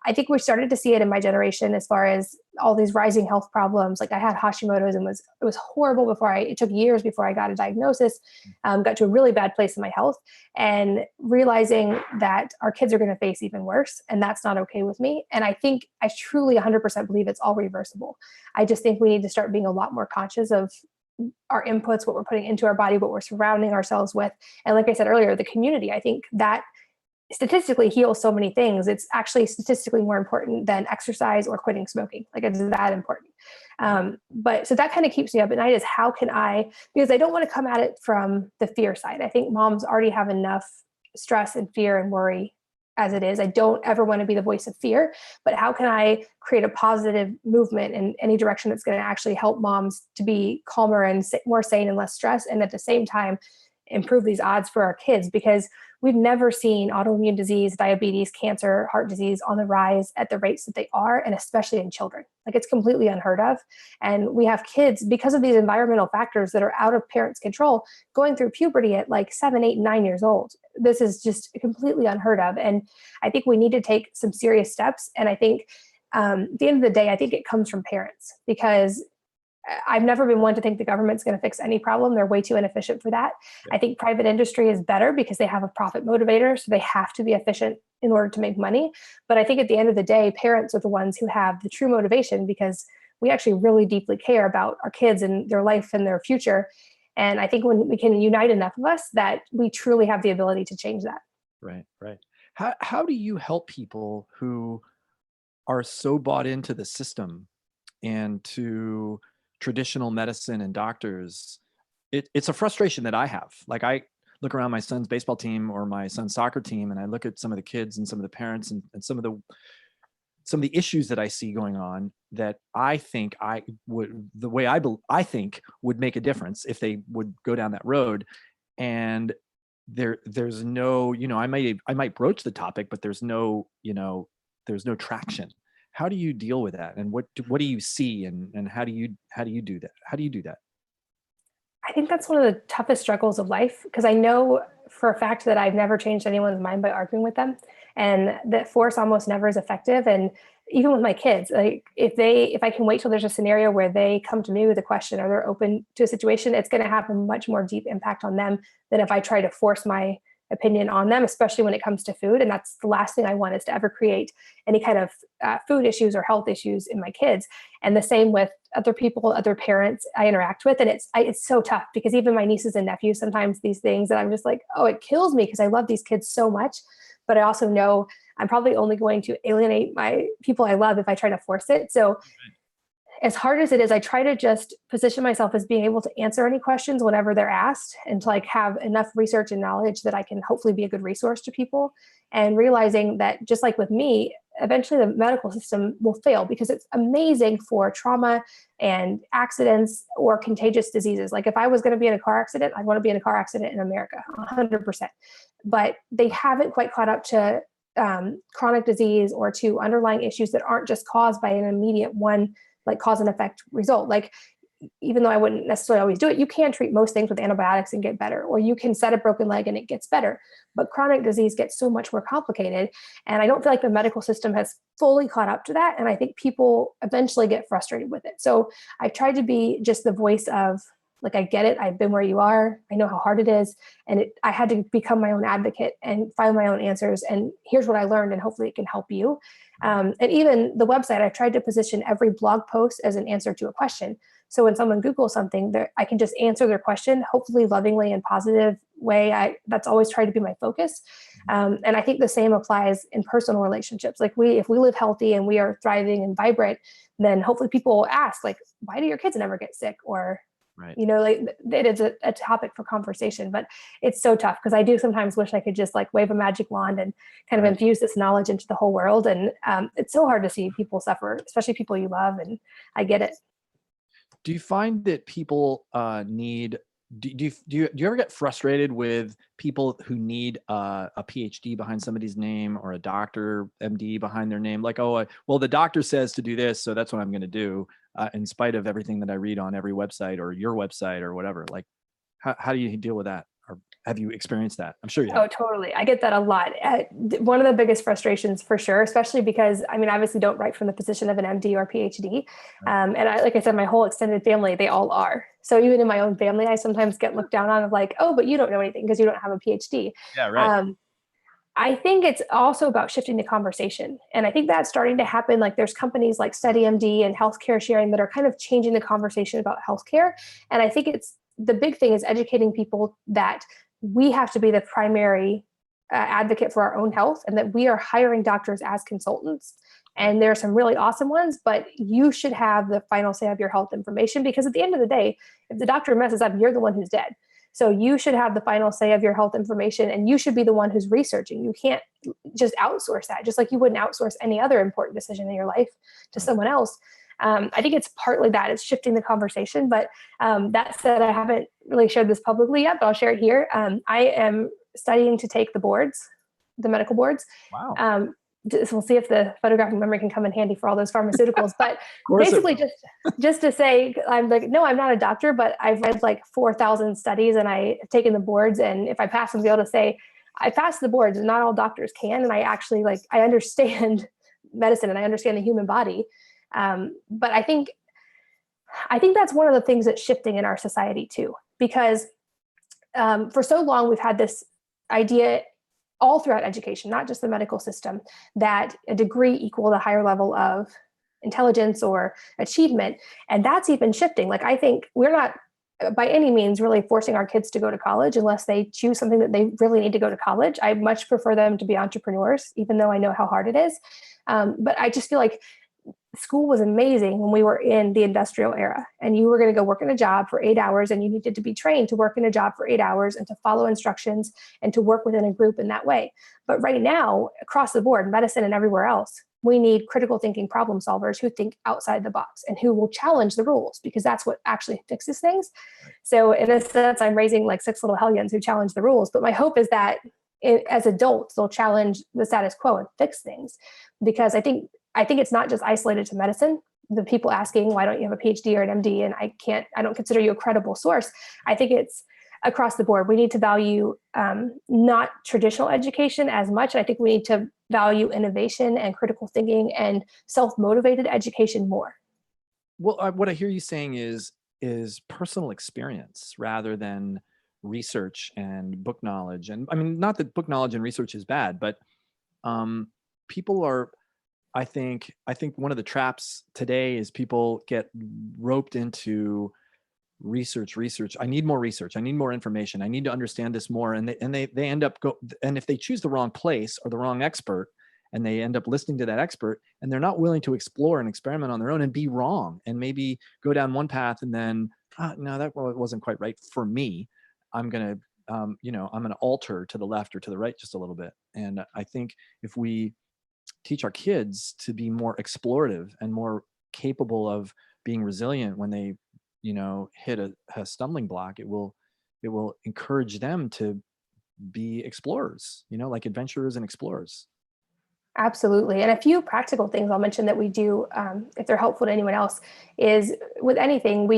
I think we started to see it in my generation as far as all these rising health problems. Like I had Hashimoto's and it was horrible before it took years before I got a diagnosis, got to a really bad place in my health, and realizing that our kids are going to face even worse. And that's not okay with me. And I think I truly 100% believe it's all reversible. I just think we need to start being a lot more conscious of our inputs, what we're putting into our body, what we're surrounding ourselves with. And like I said earlier, the community, I think that statistically heals so many things. It's actually statistically more important than exercise or quitting smoking. Like it's that important. But so that kind of keeps me up at night is how can because I don't want to come at it from the fear side. I think moms already have enough stress and fear and worry as it is. I don't ever want to be the voice of fear, but how can I create a positive movement in any direction that's going to actually help moms to be calmer and more sane and less stressed, and at the same time improve these odds for our kids, because we've never seen autoimmune disease, diabetes, cancer, heart disease on the rise at the rates that they are, and especially in children. Like it's completely unheard of. And we have kids, because of these environmental factors that are out of parents' control, going through puberty at like 7, 8, 9 years old. This is just completely unheard of. And I think we need to take some serious steps. And I think at the end of the day, I think it comes from parents, because I've never been one to think the government's going to fix any problem. They're way too inefficient for that. Yeah. I think private industry is better because they have a profit motivator, so they have to be efficient in order to make money. But I think at the end of the day, parents are the ones who have the true motivation, because we actually really deeply care about our kids and their life and their future. And I think when we can unite enough of us, that we truly have the ability to change that. Right, right. How do you help people who are so bought into the system and to traditional medicine and doctors? It's a frustration that I have. Like I look around my son's baseball team or my son's soccer team, and I look at some of the kids and some of the parents and some of the issues that I see going on that I think I think would make a difference if they would go down that road. And there's no, I might broach the topic, but there's no traction. How do you deal with that? And what do you see? And how do you do that? How do you do that? I think that's one of the toughest struggles of life, because I know for a fact that I've never changed anyone's mind by arguing with them, and that force almost never is effective. And even with my kids, like if I can wait till there's a scenario where they come to me with a question or they're open to a situation, it's going to have a much more deep impact on them than if I try to force my opinion on them, especially when it comes to food. And that's the last thing I want, is to ever create any kind of food issues or health issues in my kids. And the same with other people, other parents I interact with. And it's so tough, because even my nieces and nephews, sometimes these things that I'm just like, oh, it kills me, because I love these kids so much. But I also know I'm probably only going to alienate my people I love if I try to force it. So as hard as it is, I try to just position myself as being able to answer any questions whenever they're asked, and to have enough research and knowledge that I can hopefully be a good resource to people, and realizing that just like with me, eventually the medical system will fail, because it's amazing for trauma and accidents or contagious diseases. Like if I was going to be in a car accident, I'd want to be in a car accident in America, 100%. But they haven't quite caught up to chronic disease or to underlying issues that aren't just caused by an immediate one, like cause and effect result. Like, even though I wouldn't necessarily always do it, you can treat most things with antibiotics and get better, or you can set a broken leg and it gets better. But chronic disease gets so much more complicated. And I don't feel like the medical system has fully caught up to that. And I think people eventually get frustrated with it. So I've tried to be just the voice of, like, I get it. I've been where you are. I know how hard it is. And I had to become my own advocate and find my own answers. And here's what I learned, and hopefully it can help you. And even the website, I tried to position every blog post as an answer to a question. So when someone Googles something, I can just answer their question, hopefully lovingly and positive way. That's always tried to be my focus. And I think the same applies in personal relationships. Like if we live healthy and we are thriving and vibrant, then hopefully people will ask, like, why do your kids never get sick? Or, right. Like it is a topic for conversation, but it's so tough, because I do sometimes wish I could just like wave a magic wand and kind of infuse this knowledge into the whole world. And it's so hard to see people suffer, especially people you love. And I get it. Do you find that people need Do you ever get frustrated with people who need a PhD behind somebody's name, or a doctor, MD behind their name? Like, oh, well, the doctor says to do this, so that's what I'm going to do, in spite of everything that I read on every website or your website or whatever. Like, how do you deal with that? Or have you experienced that? I'm sure you have. Oh, totally. I get that a lot. One of the biggest frustrations for sure, especially because I mean, I obviously don't write from the position of an MD or PhD. Right. And like I said, my whole extended family, they all are. So even in my own family, I sometimes get looked down on of like, oh, but you don't know anything because you don't have a PhD. Yeah, right. I think it's also about shifting the conversation. And I think that's starting to happen. Like there's companies like StudyMD and healthcare sharing that are kind of changing the conversation about healthcare. And I think the big thing is educating people that we have to be the primary advocate for our own health, and that we are hiring doctors as consultants. And there are some really awesome ones, but you should have the final say of your health information, because at the end of the day, if the doctor messes up, you're the one who's dead. So you should have the final say of your health information, and you should be the one who's researching. You can't just outsource that, just like you wouldn't outsource any other important decision in your life to someone else. I think it's partly that it's shifting the conversation, but that said, I haven't really shared this publicly yet, but I'll share it here. I am studying to take the boards, the medical boards. Wow. We'll see if the photographic memory can come in handy for all those pharmaceuticals, but course it basically just to say, I'm like, no, I'm not a doctor, but I've read like 4,000 studies and I've taken the boards. And if I pass them, I'll be able to say, I passed the boards, and not all doctors can. And I actually I understand medicine and I understand the human body. But I think that's one of the things that's shifting in our society too, because for so long we've had this idea all throughout education, not just the medical system, that a degree equaled a higher level of intelligence or achievement. And that's even shifting. Like, I think we're not by any means really forcing our kids to go to college unless they choose something that they really need to go to college. I much prefer them to be entrepreneurs, even though I know how hard it is. But I just feel like school was amazing when we were in the industrial era, and you were going to go work in a job for 8 hours, and you needed to be trained to work in a job for 8 hours and to follow instructions and to work within a group in that way. But right now, across the board, medicine and everywhere else, we need critical thinking problem solvers who think outside the box and who will challenge the rules, because that's what actually fixes things. So in a sense, I'm raising like 6 little hellions who challenge the rules. But my hope is that as adults, they'll challenge the status quo and fix things, because I think it's not just isolated to medicine. The people asking, why don't you have a PhD or an MD? And I don't consider you a credible source. I think it's across the board. We need to value not traditional education as much. I think we need to value innovation and critical thinking and self-motivated education more. Well, what I hear you saying is personal experience rather than research and book knowledge. And I mean, not that book knowledge and research is bad, but people are, I think one of the traps today is people get roped into research. I need more research. I need more information. I need to understand this more. And they end up and if they choose the wrong place or the wrong expert, and they end up listening to that expert, and they're not willing to explore and experiment on their own and be wrong and maybe go down one path and then, no, that wasn't quite right for me. I'm going to, I'm going to alter to the left or to the right just a little bit. And I think if we teach our kids to be more explorative and more capable of being resilient when they, hit a stumbling block, it will encourage them to be explorers, like adventurers and explorers. Absolutely. And a few practical things I'll mention that we do, if they're helpful to anyone else, is with anything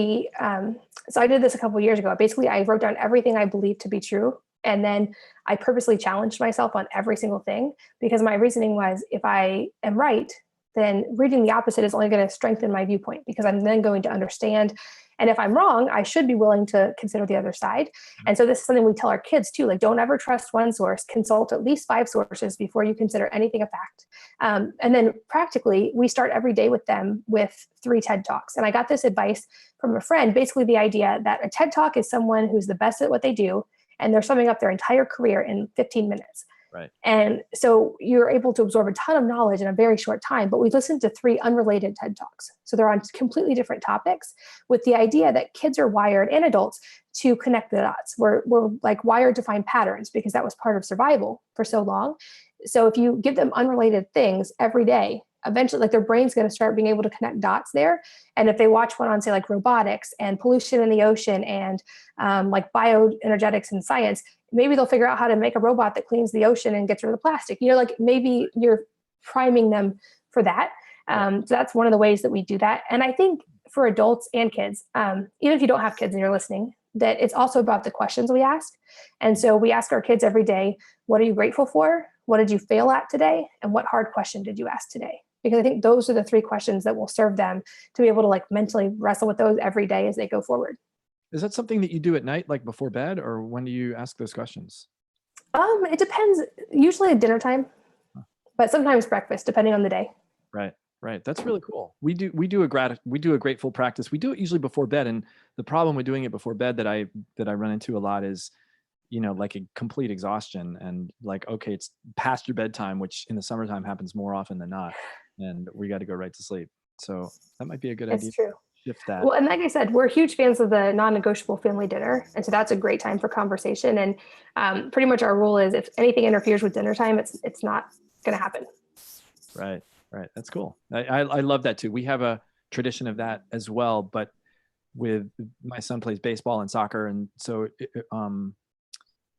so I did this a couple of years ago. Basically, I wrote down everything I believed to be true. And then I purposely challenged myself on every single thing, because my reasoning was, if I am right, then reading the opposite is only going to strengthen my viewpoint, because I'm then going to understand. And if I'm wrong, I should be willing to consider the other side. And so this is something we tell our kids too, like, don't ever trust one source, consult at least 5 sources before you consider anything a fact. And then practically, we start every day with them with 3 TED Talks. And I got this advice from a friend, basically the idea that a TED Talk is someone who's the best at what they do, and they're summing up their entire career in 15 minutes. Right. And so you're able to absorb a ton of knowledge in a very short time. But we listened to 3 unrelated TED Talks. So they're on completely different topics, with the idea that kids are wired, and adults, to connect the dots. We're like wired to find patterns, because that was part of survival for so long. So if you give them unrelated things every day, eventually like their brain's going to start being able to connect dots there. And if they watch one on say like robotics and pollution in the ocean and like bioenergetics and science, maybe they'll figure out how to make a robot that cleans the ocean and gets rid of the plastic. Like maybe you're priming them for that. So that's one of the ways that we do that. And I think for adults and kids, even if you don't have kids and you're listening, that it's also about the questions we ask. And so we ask our kids every day, what are you grateful for? What did you fail at today? And what hard question did you ask today? Because I think those are the 3 questions that will serve them to be able to like mentally wrestle with those every day as they go forward. Is that something that you do at night, like before bed, or when do you ask those questions? It depends. Usually at dinner time, but sometimes breakfast, depending on the day. Right. That's really cool. We do a grateful practice. We do it usually before bed. And the problem with doing it before bed that I run into a lot is, like a complete exhaustion and like, okay, it's past your bedtime, which in the summertime happens more often than not. And we got to go right to sleep. So that might be a good idea. It's true. Shift that. Well, and like I said, we're huge fans of the non-negotiable family dinner. And so that's a great time for conversation. And pretty much our rule is if anything interferes with dinner time, it's not going to happen. Right. That's cool. I love that too. We have a tradition of that as well, but with my son plays baseball and soccer. And so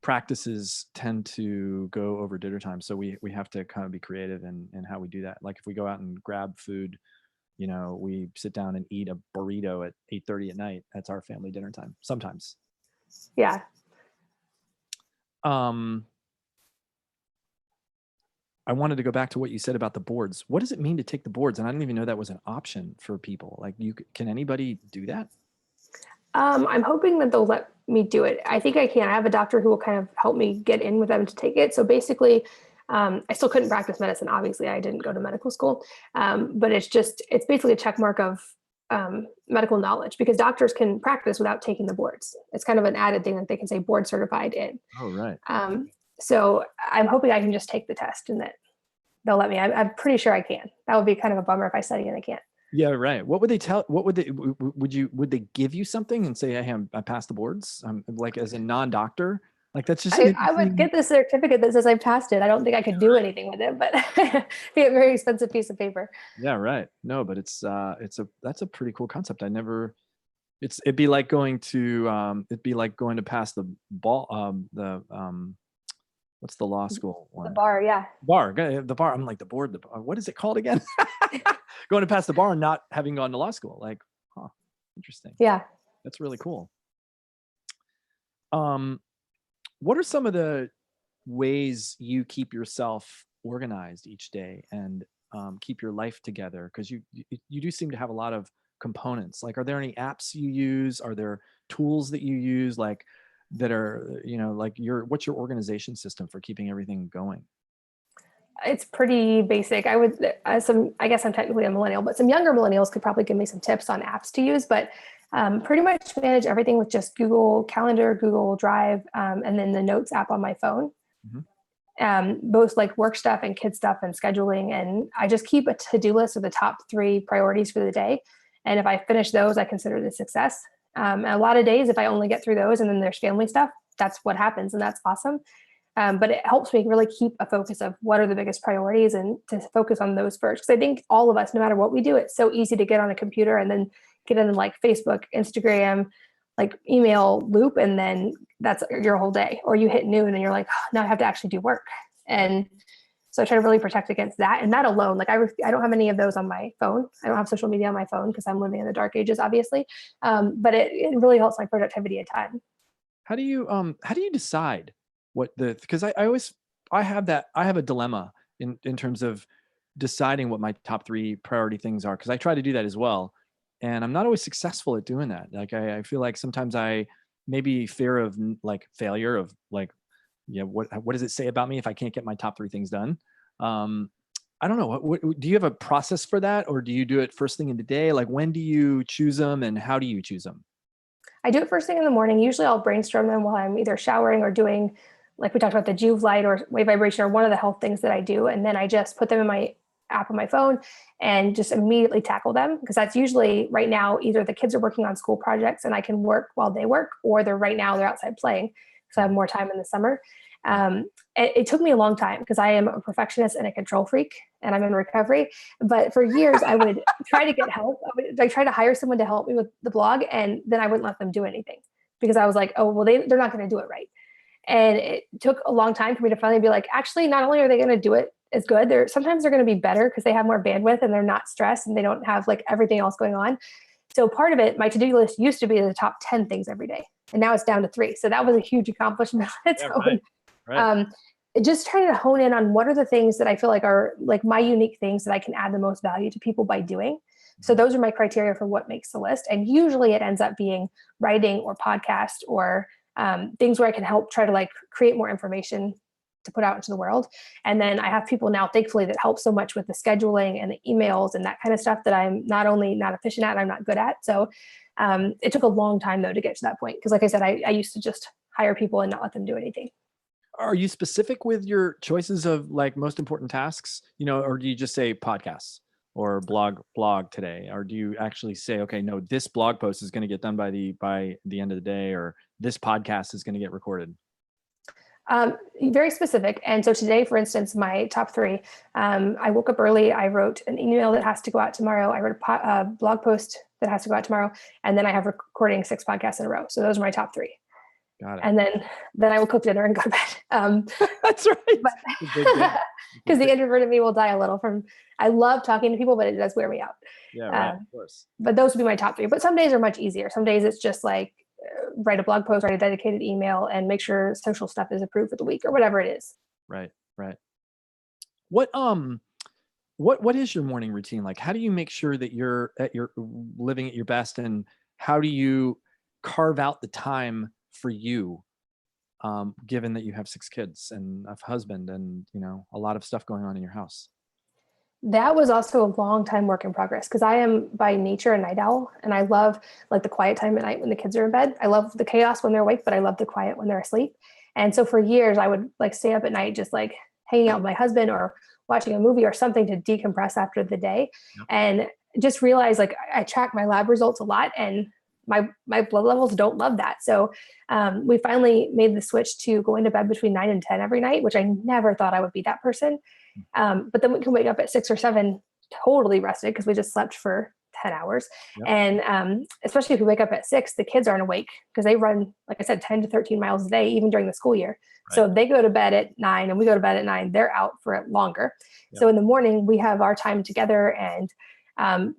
practices tend to go over dinner time. So we have to kind of be creative in how we do that. Like if we go out and grab food, we sit down and eat a burrito at 8:30 at night. That's our family dinner time sometimes. Yeah. I wanted to go back to what you said about the boards. What does it mean to take the boards? And I didn't even know that was an option for people. Like can anybody do that? I'm hoping that they'll let me do it. I think I can. I have a doctor who will kind of help me get in with them to take it. So basically, I still couldn't practice medicine. Obviously, I didn't go to medical school, but it's basically a check mark of medical knowledge because doctors can practice without taking the boards. It's kind of an added thing that they can say board certified in. Oh, right. So I'm hoping I can just take the test and that they'll let me. I'm pretty sure I can. That would be kind of a bummer if I study and I can't. Yeah, right. What would they tell? What would they? Would they give you something and say, "Hey, I passed the boards"? Like as a non-doctor, like that's just. I would get the certificate that says I passed it. I don't think I could do anything with it, but it'd be a very expensive piece of paper. Yeah, right. No, but that's a pretty cool concept. It'd be like going to pass the ball. What's the law school one? The bar, yeah. The bar. I'm like the board. What is it called again? Going to pass the bar and not having gone to law school. Like, interesting. Yeah. That's really cool. What are some of the ways you keep yourself organized each day and keep your life together? Because you do seem to have a lot of components. Like, are there any apps you use? Are there tools that you use like that are, what's your organization system for keeping everything going? It's pretty basic. I guess I'm technically a millennial, but some younger millennials could probably give me some tips on apps to use, but pretty much manage everything with just Google Calendar, Google Drive, and then the Notes app on my phone. Mm-hmm. Both like work stuff and kid stuff and scheduling. And I just keep a to-do list of the top 3 priorities for the day. And if I finish those, I consider it a success. A lot of days, if I only get through those and then there's family stuff, that's what happens. And that's awesome. But it helps me really keep a focus of what are the biggest priorities and to focus on those first. Because I think all of us, no matter what we do, it's so easy to get on a computer and then get in like Facebook, Instagram, like email loop, and then that's your whole day. Or you hit noon and you're like, oh, now I have to actually do work. And so I try to really protect against that. And that alone, like I don't have any of those on my phone. I don't have social media on my phone because I'm living in the dark ages, obviously. But it really helps my productivity a ton. How do you decide because I have a dilemma in terms of deciding what my top 3 priority things are. Cause I try to do that as well. And I'm not always successful at doing that. Like, I feel like sometimes maybe fear of like failure of like, what does it say about me if I can't get my top 3 things done? I don't know. What do you have a process for that? Or do you do it first thing in the day? Like, when do you choose them and how do you choose them? I do it first thing in the morning. Usually I'll brainstorm them while I'm either showering or doing, like we talked about, the Juve light or wave vibration or one of the health things that I do. And then I just put them in my app on my phone and just immediately tackle them. Because that's usually right now, either the kids are working on school projects and I can work while they work, or they're outside playing. So I have more time in the summer. It took me a long time because I am a perfectionist and a control freak, and I'm in recovery. But for years, I would try to get help. I try to hire someone to help me with the blog, and then I wouldn't let them do anything because I was like, oh, well, they're not going to do it right. And it took a long time for me to finally be like, actually, not only are they going to do it as good, sometimes they're going to be better because they have more bandwidth and they're not stressed and they don't have like everything else going on. So part of it, my to-do list used to be the top 10 things every day, and now it's down to 3. So that was a huge accomplishment on its own. Right. Just trying to hone in on what are the things that I feel like are like my unique things that I can add the most value to people by doing. So those are my criteria for what makes the list. And usually it ends up being writing or podcast or things where I can help try to like create more information to put out into the world. And then I have people now, thankfully, that help so much with the scheduling and the emails and that kind of stuff that I'm not only not efficient at, I'm not good at. So it took a long time though to get to that point. Cause like I said, I used to just hire people and not let them do anything. Are you specific with your choices of like most important tasks, or do you just say podcasts or blog today? Or do you actually say, okay, no, this blog post is going to get done by the end of the day, or this podcast is going to get recorded? Very specific. And so today, for instance, my top 3, I woke up early. I wrote an email that has to go out tomorrow. I wrote a blog post that has to go out tomorrow. And then I have recording 6 podcasts in a row. So those are my top 3. Got it. And then I will cook dinner and go to bed. That's right. Because the introvert in me will die a little I love talking to people, but it does wear me out. Yeah, right, of course. But those would be my top 3. But some days are much easier. Some days it's just like, write a blog post, write a dedicated email, and make sure social stuff is approved for the week or whatever it is. Right. What is your morning routine like? How do you make sure that you're living at your best, and how do you carve out the time for you, given that you have 6 kids and a husband and a lot of stuff going on in your house? That was also a long time work in progress because I am by nature a night owl, and I love like the quiet time at night when the kids are in bed. I love the chaos when they're awake, but I love the quiet when they're asleep. And so for years I would like stay up at night, just like hanging out with my husband or watching a movie or something to decompress after the day. Yep. And just realize like I track my lab results a lot, and my blood levels don't love that. So we finally made the switch to going to bed between 9 and 10 every night, which I never thought I would be that person. But then we can wake up at 6 or 7 totally rested because we just slept for 10 hours. Yep. And especially if we wake up at 6, the kids aren't awake because they run, like I said, 10 to 13 miles a day, even during the school year. Right. So they go to bed at 9 and we go to bed at 9, they're out for longer. Yep. So in the morning we have our time together, and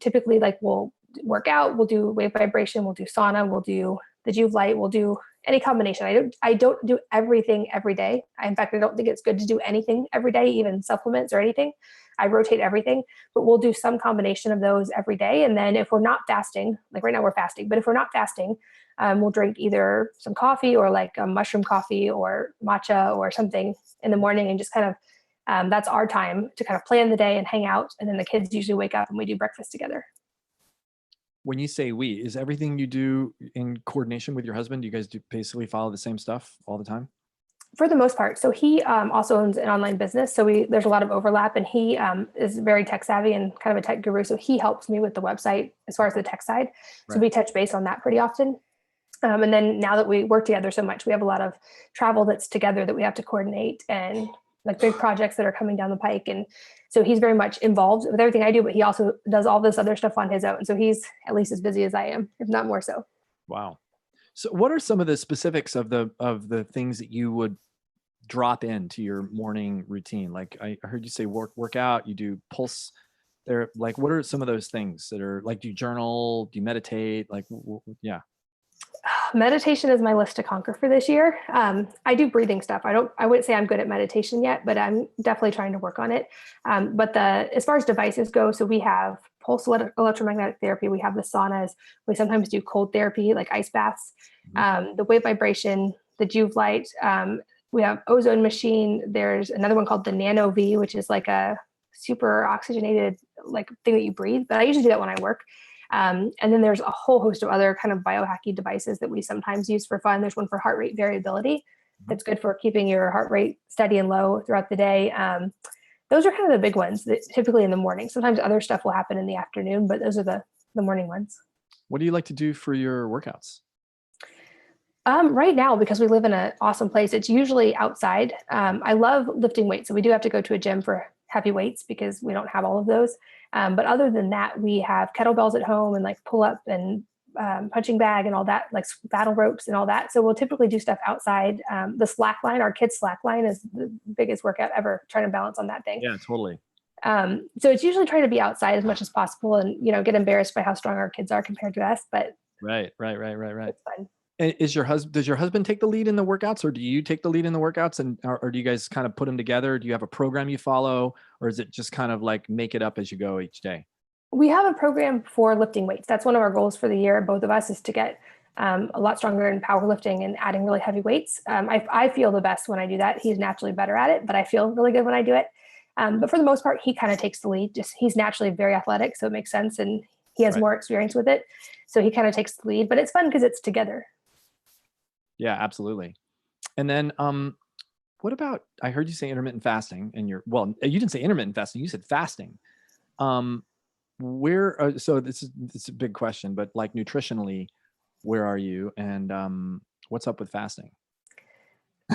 typically like we'll work out, we'll do wave vibration, we'll do sauna, we'll do the Juve light, we'll do any combination. I don't do everything every day. In fact, I don't think it's good to do anything every day, even supplements or anything. I rotate everything, but we'll do some combination of those every day. And then if we're not fasting, like right now we're fasting, but if we're not fasting, we'll drink either some coffee or like a mushroom coffee or matcha or something in the morning, and just kind of, that's our time to kind of plan the day and hang out. And then the kids usually wake up and we do breakfast together. When you say we, is everything you do in coordination with your husband? Do you guys basically follow the same stuff all the time? For the most part. So he also owns an online business. So there's a lot of overlap, and he is very tech savvy and kind of a tech guru. So he helps me with the website as far as the tech side. Right. So we touch base on that pretty often. And then now that we work together so much, we have a lot of travel that's together that we have to coordinate, and like big projects that are coming down the pike. And so he's very much involved with everything I do, but he also does all this other stuff on his own. So he's at least as busy as I am, if not more so. Wow. So what are some of the specifics of the things that you would drop into your morning routine? Like I heard you say work out, you do pulse there. Like, what are some of those things that are like, do you journal, do you meditate? Like, yeah. Meditation is my list to conquer for this year. I do breathing stuff. I wouldn't say I'm good at meditation yet, but I'm definitely trying to work on it. But as far as devices go, so we have pulse electromagnetic therapy. We have the saunas. We sometimes do cold therapy, like ice baths, the wave vibration, the Juve light. We have ozone machine. There's another one called the Nano V, which is like a super oxygenated like thing that you breathe. But I usually do that when I work. And then there's a whole host of other kind of biohacky devices that we sometimes use for fun. There's one for heart rate variability that's good for keeping your heart rate steady and low throughout the day. Those are kind of the big ones that typically in the morning. Sometimes other stuff will happen in the afternoon, but those are the morning ones. What do you like to do for your workouts? Right now, because we live in an awesome place, it's usually outside. I love lifting weights. So we do have to go to a gym for heavy weights because we don't have all of those. But other than that, we have kettlebells at home and like pull up and punching bag and all that, like battle ropes and all that. So we'll typically do stuff outside. The slack line, our kids' slack line is the biggest workout ever, trying to balance on that thing. Yeah, totally. So it's usually trying to be outside as much as possible and, get embarrassed by how strong our kids are compared to us, but Right. it's fun. And does your husband take the lead in the workouts, or do you take the lead in the workouts, and or do you guys kind of put them together? Do you have a program you follow, or is it just kind of like make it up as you go each day? We have a program for lifting weights. That's one of our goals for the year. Both of us is to get a lot stronger in powerlifting and adding really heavy weights. I feel the best when I do that. He's naturally better at it, but I feel really good when I do it. But for the most part, he kind of takes the lead. Just he's naturally very athletic, so it makes sense, and he has more experience with it. So he kind of takes the lead. But it's fun because it's together. Yeah, absolutely. And then, what about, I heard you say intermittent fasting and you didn't say intermittent fasting, you said fasting. So this is a big question, but like nutritionally, where are you? And, what's up with fasting?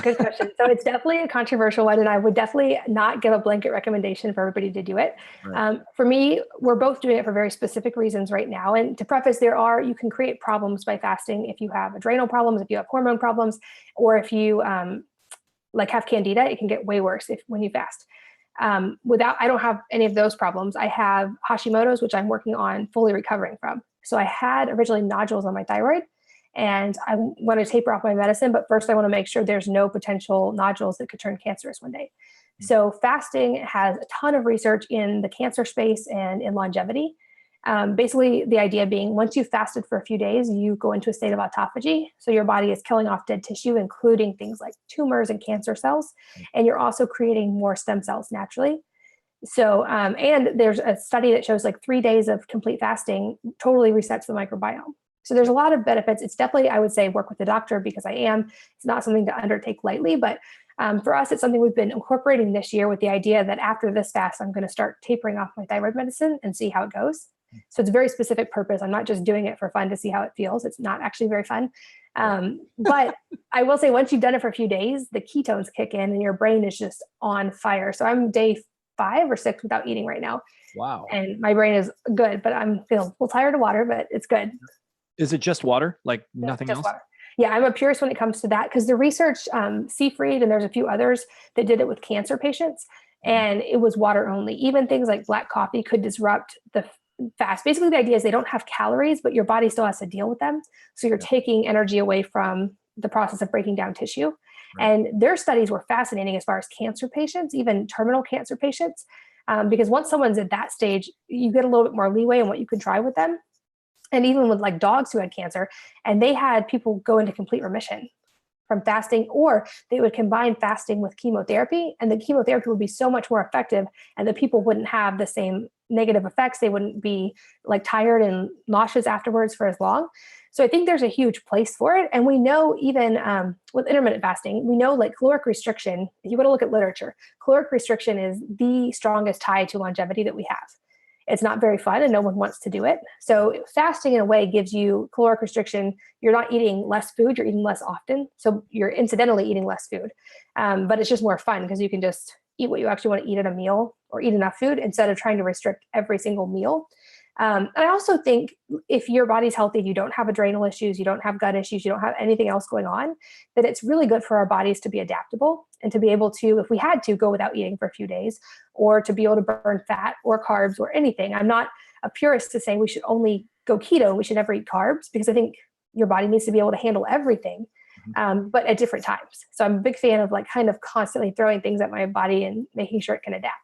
Good question. So it's definitely a controversial one, and I would definitely not give a blanket recommendation for everybody to do it. Right. For me, we're both doing it for very specific reasons right now. And to preface, you can create problems by fasting if you have adrenal problems, if you have hormone problems, or if you have candida, it can get way worse when you fast. I don't have any of those problems. I have Hashimoto's, which I'm working on fully recovering from. So I had originally nodules on my thyroid, and I want to taper off my medicine, but first I want to make sure there's no potential nodules that could turn cancerous one day. So fasting has a ton of research in the cancer space and in longevity. Basically, the idea being once you've fasted for a few days, you go into a state of autophagy. So your body is killing off dead tissue, including things like tumors and cancer cells. And you're also creating more stem cells naturally. So, and there's a study that shows like 3 days of complete fasting totally resets the microbiome. So there's a lot of benefits. It's definitely, I would say, work with the doctor because it's not something to undertake lightly, but for us, it's something we've been incorporating this year with the idea that after this fast, I'm going to start tapering off my thyroid medicine and see how it goes. So it's a very specific purpose. I'm not just doing it for fun to see how it feels. It's not actually very fun. But I will say once you've done it for a few days, the ketones kick in and your brain is just on fire. So I'm day 5 or 6 without eating right now. Wow. And my brain is good, but I'm feeling a little tired of water, but it's good. Is it just water? Like nothing else? Water. Yeah, I'm a purist when it comes to that because the research, Seafried, and there's a few others that did it with cancer patients, and it was water only. Even things like black coffee could disrupt the fast. Basically, the idea is they don't have calories, but your body still has to deal with them. So you're taking energy away from the process of breaking down tissue. Right. And their studies were fascinating as far as cancer patients, even terminal cancer patients, because once someone's at that stage, you get a little bit more leeway in what you can try with them. And even with like dogs who had cancer, and they had people go into complete remission from fasting, or they would combine fasting with chemotherapy, and the chemotherapy would be so much more effective, and the people wouldn't have the same negative effects. They wouldn't be like tired and nauseous afterwards for as long. So I think there's a huge place for it. And we know even with intermittent fasting, we know like caloric restriction, if you want to look at literature, caloric restriction is the strongest tie to longevity that we have. It's not very fun and no one wants to do it. So fasting in a way gives you caloric restriction. You're not eating less food, you're eating less often. So you're incidentally eating less food. But it's just more fun because you can just eat what you actually want to eat at a meal or eat enough food instead of trying to restrict every single meal. I also think if your body's healthy, you don't have adrenal issues, you don't have gut issues, you don't have anything else going on, that it's really good for our bodies to be adaptable and to be able to, if we had to, go without eating for a few days, or to be able to burn fat or carbs or anything. I'm not a purist to say we should only go keto, we should never eat carbs, because I think your body needs to be able to handle everything, but at different times. So I'm a big fan of like kind of constantly throwing things at my body and making sure it can adapt.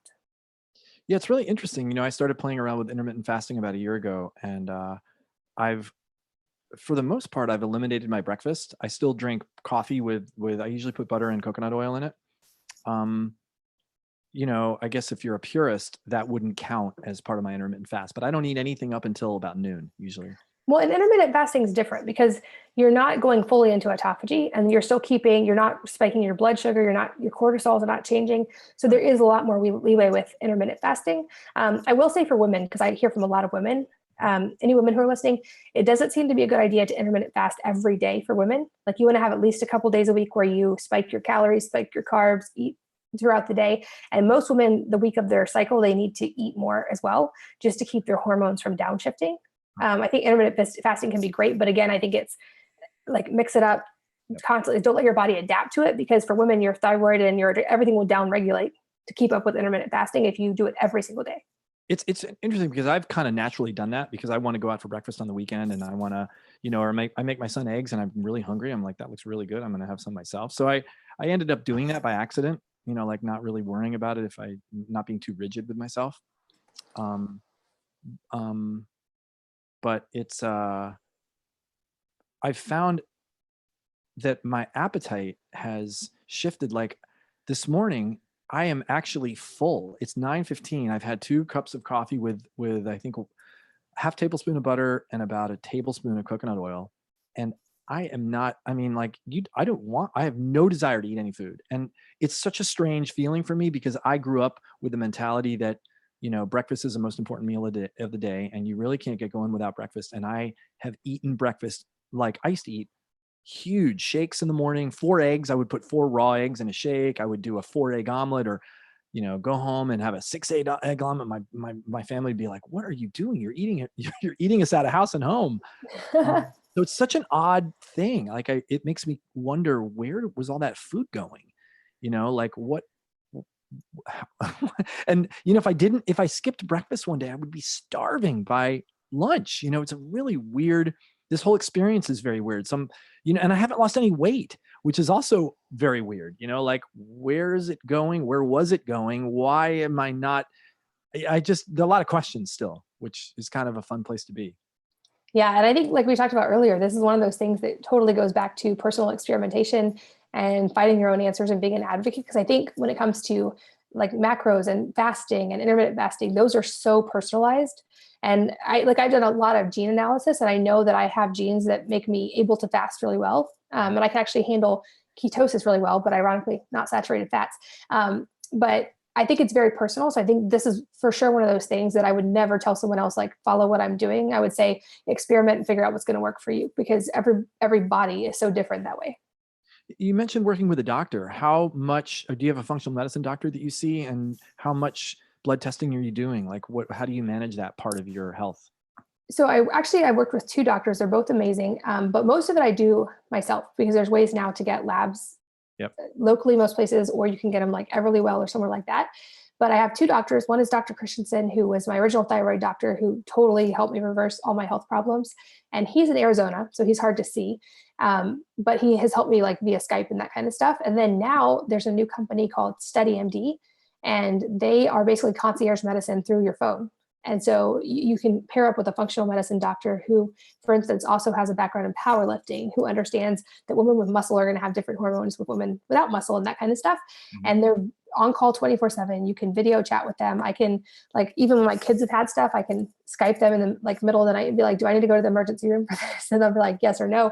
Yeah, it's really interesting. I started playing around with intermittent fasting about a year ago, and for the most part, I've eliminated my breakfast. I still drink coffee with I usually put butter and coconut oil in it. I guess if you're a purist, that wouldn't count as part of my intermittent fast, but I don't eat anything up until about noon usually. Well, and intermittent fasting is different because you're not going fully into autophagy, and you're not spiking your blood sugar, your cortisols are not changing. So there is a lot more leeway with intermittent fasting. I will say for women, because I hear from a lot of women, any women who are listening, it doesn't seem to be a good idea to intermittent fast every day for women. Like you want to have at least a couple days a week where you spike your calories, spike your carbs, eat throughout the day. And most women, the week of their cycle, they need to eat more as well, just to keep their hormones from downshifting. I think intermittent fasting can be great, but again, I think it's like mix it up constantly. Don't let your body adapt to it, because for women, your thyroid and your everything will down regulate to keep up with intermittent fasting if you do it every single day. It's interesting because I've kind of naturally done that because I want to go out for breakfast on the weekend and I want to, or I make my son eggs and I'm really hungry. I'm like, that looks really good. I'm going to have some myself. So I ended up doing that by accident, like not really worrying about it, not being too rigid with myself. But it's, I've found that my appetite has shifted. Like this morning, I am actually full. It's 9:15. I've had 2 cups of coffee with I think a half tablespoon of butter and about a tablespoon of coconut oil. And I am not, I have no desire to eat any food. And it's such a strange feeling for me because I grew up with the mentality that, breakfast is the most important meal of the day. And you really can't get going without breakfast. And I have eaten breakfast like I used to eat huge shakes in the morning, 4 eggs. I would put 4 raw eggs in a shake. I would do a 4-egg omelet, or, go home and have a 6-egg omelet. My family would be like, what are you doing? You're eating us out of house and home. So it's such an odd thing. Like it makes me wonder, where was all that food going? Like what, and if I skipped breakfast one day, I would be starving by lunch. It's a really weird, this whole experience is very weird. And I haven't lost any weight, which is also very weird. Like, where is it going? Where was it going? Why am I not? There are a lot of questions still, which is kind of a fun place to be. Yeah. And I think, like we talked about earlier, this is one of those things that totally goes back to personal experimentation and finding your own answers and being an advocate. Because I think when it comes to like macros and fasting and intermittent fasting, those are so personalized. And I've done a lot of gene analysis, and I know that I have genes that make me able to fast really well. And I can actually handle ketosis really well, but ironically not saturated fats. But I think it's very personal. So I think this is for sure one of those things that I would never tell someone else, like, follow what I'm doing. I would say experiment and figure out what's going to work for you, because every body is so different that way. You mentioned working with a doctor. How much, do you have a functional medicine doctor that you see, and how much blood testing are you doing? Like how do you manage that part of your health? So I worked with 2 doctors. They're both amazing. But most of it I do myself, because there's ways now to get labs locally, most places, or you can get them like Everlywell or somewhere like that. But I have 2 doctors. One is Dr. Christensen, who was my original thyroid doctor, who totally helped me reverse all my health problems. And he's in Arizona, so he's hard to see. But he has helped me like via Skype and that kind of stuff. And then now there's a new company called SteadyMD, and they are basically concierge medicine through your phone. And so you can pair up with a functional medicine doctor who, for instance, also has a background in powerlifting, who understands that women with muscle are going to have different hormones with women without muscle and that kind of stuff. Mm-hmm. And they're on call 24/7. You can video chat with them. I can, like, even when my kids have had stuff, I can Skype them in the middle of the night and be like, do I need to go to the emergency room for this? And they'll be like, yes or no.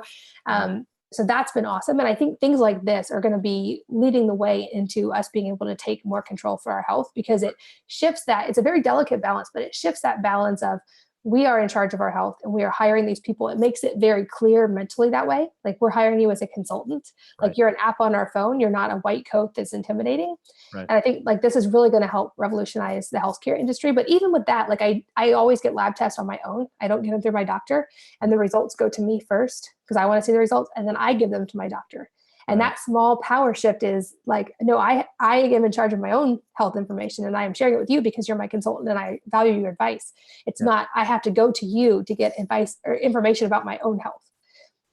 So that's been awesome. And I think things like this are going to be leading the way into us being able to take more control for our health, because it shifts that. It's a very delicate balance, but it shifts that balance of, we are in charge of our health and we are hiring these people. It makes it very clear mentally that way. Like, we're hiring you as a consultant. Like, right. You're an app on our phone. You're not a white coat that's intimidating. Right. And I think like this is really going to help revolutionize the healthcare industry. But even with that, like I always get lab tests on my own. I don't get them through my doctor, and the results go to me first because I want to see the results, and then I give them to my doctor. And that small power shift is like, no, I am in charge of my own health information, and I am sharing it with you because you're my consultant and I value your advice. It's not, I have to go to you to get advice or information about my own health.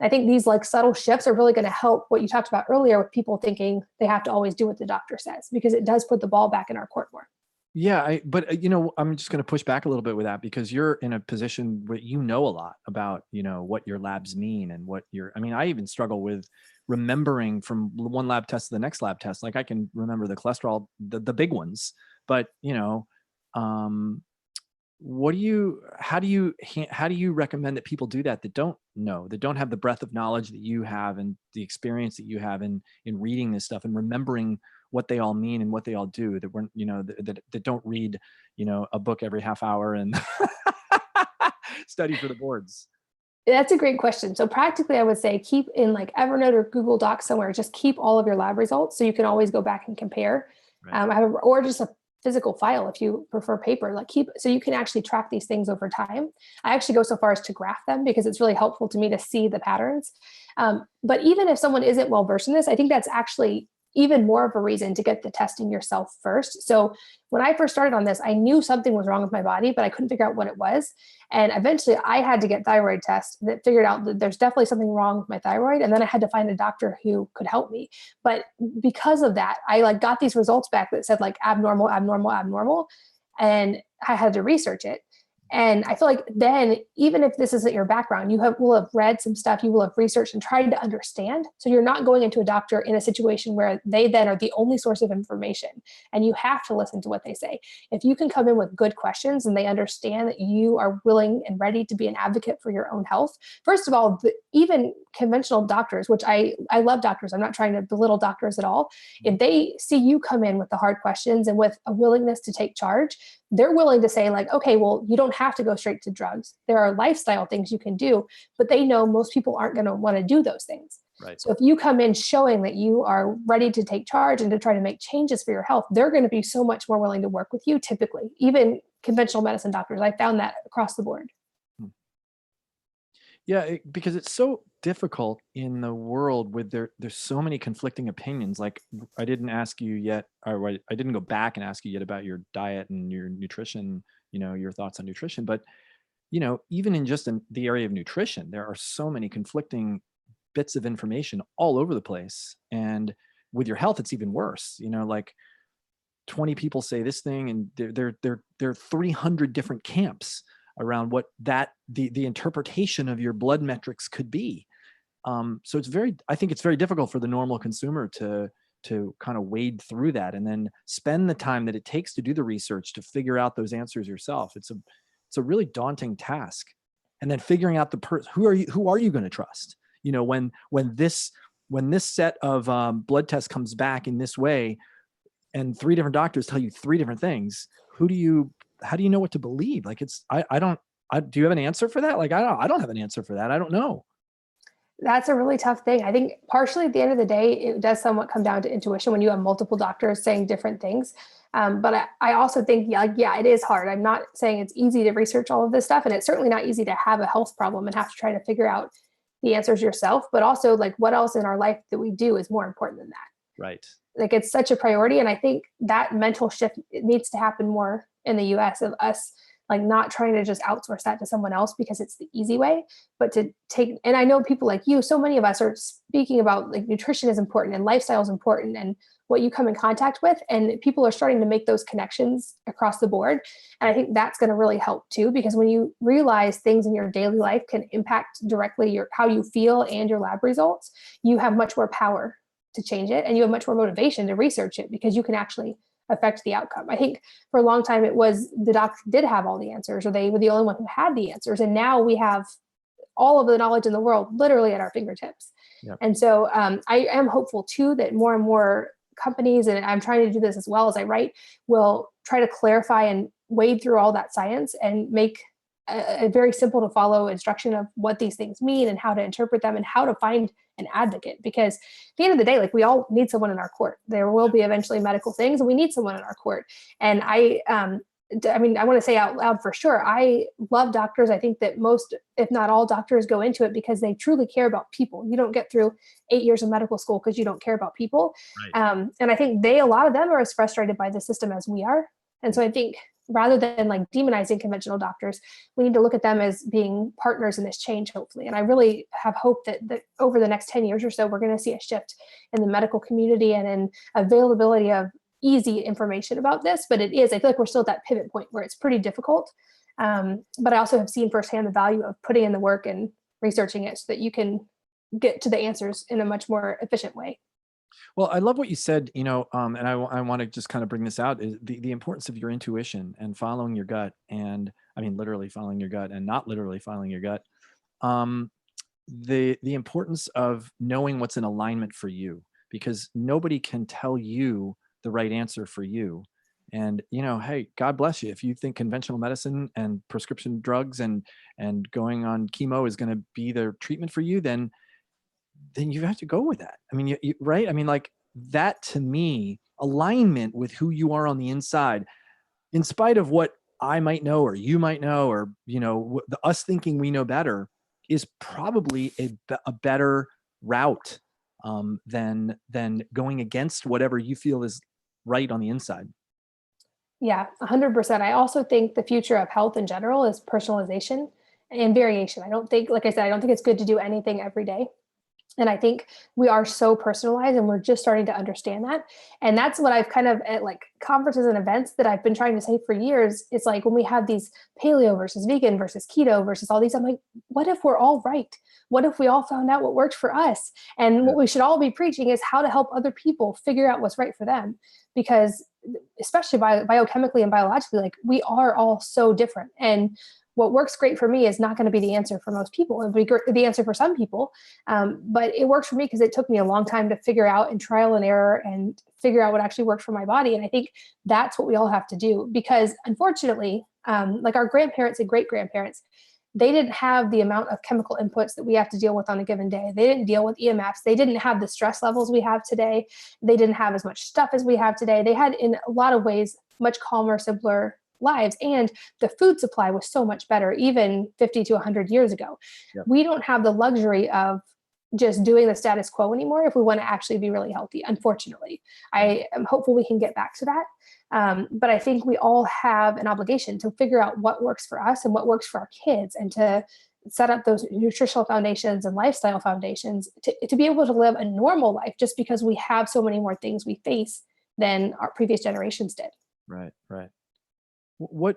I think these like subtle shifts are really going to help what you talked about earlier with people thinking they have to always do what the doctor says, because it does put the ball back in our court more. Yeah. But I'm just going to push back a little bit with that, because you're in a position where a lot about, what your labs mean and I even struggle with remembering from one lab test to the next lab test. Like, I can remember the cholesterol, the big ones, but how do you recommend that people do that don't know, that don't have the breadth of knowledge that you have and the experience that you have in reading this stuff and remembering what they all mean and what they all do, that weren't, that don't read, a book every half hour and study for the boards? That's a great question. So practically, I would say keep in like Evernote or Google Docs somewhere, just keep all of your lab results so you can always go back and compare. Right. Or just a physical file if you prefer paper, like keep, so you can actually track these things over time. I actually go so far as to graph them because it's really helpful to me to see the patterns. But even if someone isn't well versed in this, I think that's actually even more of a reason to get the testing yourself first. So when I first started on this, I knew something was wrong with my body, but I couldn't figure out what it was. And eventually I had to get thyroid tests that figured out that there's definitely something wrong with my thyroid. And then I had to find a doctor who could help me. But because of that, I like got these results back that said like abnormal, abnormal, abnormal. And I had to research it. And I feel like then, even if this isn't your background, will have read some stuff, you will have researched and tried to understand. So you're not going into a doctor in a situation where they then are the only source of information and you have to listen to what they say. If you can come in with good questions and they understand that you are willing and ready to be an advocate for your own health, first of all, even conventional doctors, which I love doctors, I'm not trying to belittle doctors at all. If they see you come in with the hard questions and with a willingness to take charge, they're willing to say like, okay, well, you don't have to go straight to drugs. There are lifestyle things you can do, but they know most people aren't going to want to do those things. Right. So if you come in showing that you are ready to take charge and to try to make changes for your health, they're going to be so much more willing to work with you typically, even conventional medicine doctors. I found that across the board. Yeah, because it's so difficult in the world with there's so many conflicting opinions. Like I didn't ask you yet, or I didn't go back and ask you yet about your diet and your nutrition, your thoughts on nutrition. But, even in just in the area of nutrition, there are so many conflicting bits of information all over the place. And with your health, it's even worse, like 20 people say this thing and there are 300 different camps around what the interpretation of your blood metrics could be. So I think it's very difficult for the normal consumer to kind of wade through that and then spend the time that it takes to do the research to figure out those answers yourself. It's a really daunting task. And then figuring out who are you going to trust? When this set of blood tests comes back in this way, and 3 different doctors tell you 3 different things, how do you know what to believe? Like do you have an answer for that? Like, I don't have an answer for that. I don't know. That's a really tough thing. I think partially at the end of the day, it does somewhat come down to intuition when you have multiple doctors saying different things. But I also think, yeah, it is hard. I'm not saying it's easy to research all of this stuff. And it's certainly not easy to have a health problem and have to try to figure out the answers yourself. But also like what else in our life that we do is more important than that. Right. Like it's such a priority. And I think that mental shift, it needs to happen more in the US of us, like not trying to just outsource that to someone else because it's the easy way, but to take, and I know people like you, so many of us are speaking about like nutrition is important and lifestyle is important and what you come in contact with. And people are starting to make those connections across the board. And I think that's going to really help too, because when you realize things in your daily life can impact directly how you feel and your lab results, you have much more power to change it. And you have much more motivation to research it because you can actually affect the outcome. I think for a long time, it was the doctor did have all the answers or they were the only one who had the answers. And now we have all of the knowledge in the world literally at our fingertips. Yep. And so I am hopeful too that more and more companies, and I'm trying to do this as well as I write, will try to clarify and wade through all that science and make a very simple to follow instruction of what these things mean and how to interpret them and how to find an advocate. Because at the end of the day, like we all need someone in our court. There will be eventually medical things and we need someone in our court. And I want to say out loud for sure, I love doctors. I think that most, if not all doctors go into it because they truly care about people. You don't get through 8 years of medical school because you don't care about people. Right. And I think a lot of them are as frustrated by the system as we are. And so I think rather than like demonizing conventional doctors, we need to look at them as being partners in this change, hopefully. And I really have hope that over the next 10 years or so, we're going to see a shift in the medical community and in availability of easy information about this. But I feel like we're still at that pivot point where it's pretty difficult. But I also have seen firsthand the value of putting in the work and researching it so that you can get to the answers in a much more efficient way. Well, I love what you said, and I want to just kind of bring this out, is the importance of your intuition and following your gut. And I mean, literally following your gut and not literally following your gut. The importance of knowing what's in alignment for you, because nobody can tell you the right answer for you. And, hey, God bless you. If you think conventional medicine and prescription drugs and going on chemo is going to be the treatment for you, then you have to go with that. I mean, right? I mean, like that to me, alignment with who you are on the inside, in spite of what I might know or you might know, or, us thinking we know better, is probably a better route than going against whatever you feel is right on the inside. Yeah, 100%. I also think the future of health in general is personalization and variation. I don't think, like I said, I don't think it's good to do anything every day. And I think we are so personalized, and we're just starting to understand that. And that's what I've kind of at like conferences and events that I've been trying to say for years. It's like when we have these paleo versus vegan versus keto versus all these, I'm like, what if we're all right? What if we all found out what worked for us? And what we should all be preaching is how to help other people figure out what's right for them. Because especially biochemically and biologically, like we are all so different. And what works great for me is not going to be the answer for most people. It'll be the answer for some people. But it works for me because it took me a long time to figure out, and trial and error, and figure out what actually worked for my body. And I think that's what we all have to do, because unfortunately, like our grandparents and great grandparents, they didn't have the amount of chemical inputs that we have to deal with on a given day. They didn't deal with EMFs. They didn't have the stress levels we have today. They didn't have as much stuff as we have today. They had, in a lot of ways, much calmer, simpler lives. And the food supply was so much better, even 50 to 100 years ago. Yep. We don't have the luxury of just doing the status quo anymore if we want to actually be really healthy, unfortunately. I am hopeful we can get back to that. But I think we all have an obligation to figure out what works for us and what works for our kids, and to set up those nutritional foundations and lifestyle foundations to be able to live a normal life, just because we have so many more things we face than our previous generations did. Right, right.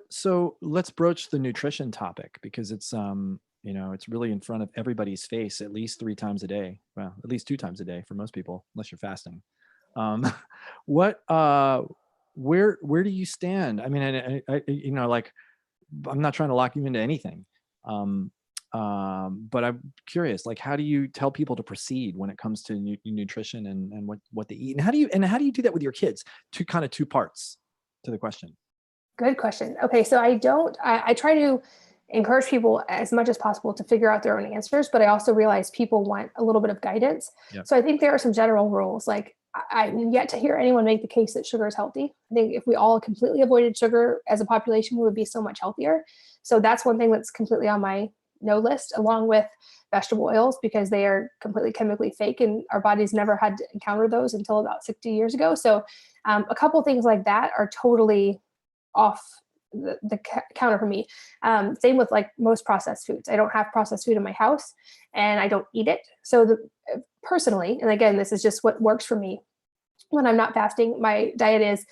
So let's broach the nutrition topic, because it's, it's really in front of everybody's face at least 3 times a day. Well, at least 2 times a day for most people, unless you're fasting. Where do you stand? I mean, I like, I'm not trying to lock you into anything. But I'm curious, like, how do you tell people to proceed when it comes to nutrition and what they eat? And how do you do that with your kids? Two parts to the question. Good question. Okay. So I try to encourage people as much as possible to figure out their own answers, but I also realize people want a little bit of guidance. Yep. So I think there are some general rules. Like, I'm yet to hear anyone make the case that sugar is healthy. I think if we all completely avoided sugar as a population, we would be so much healthier. So that's one thing that's completely on my no list, along with vegetable oils, because they are completely chemically fake, and our bodies never had to encounter those until about 60 years ago. So a couple of things like that are totally off the counter for me. Same with like most processed foods. I don't have processed food in my house, and I don't eat it. So personally, and again, this is just what works for me, when I'm not fasting, my diet is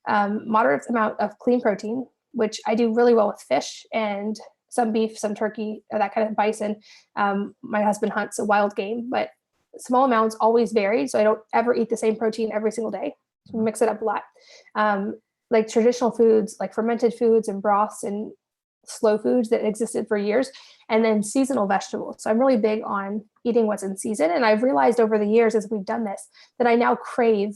moderate amount of clean protein, which I do really well with fish and some beef, some turkey, that kind of bison. My husband hunts a wild game, but small amounts, always varied. So I don't ever eat the same protein every single day. So mix it up a lot. Like traditional foods, like fermented foods and broths and slow foods that existed for years, and then seasonal vegetables. So I'm really big on eating what's in season. And I've realized over the years, as we've done this, that I now crave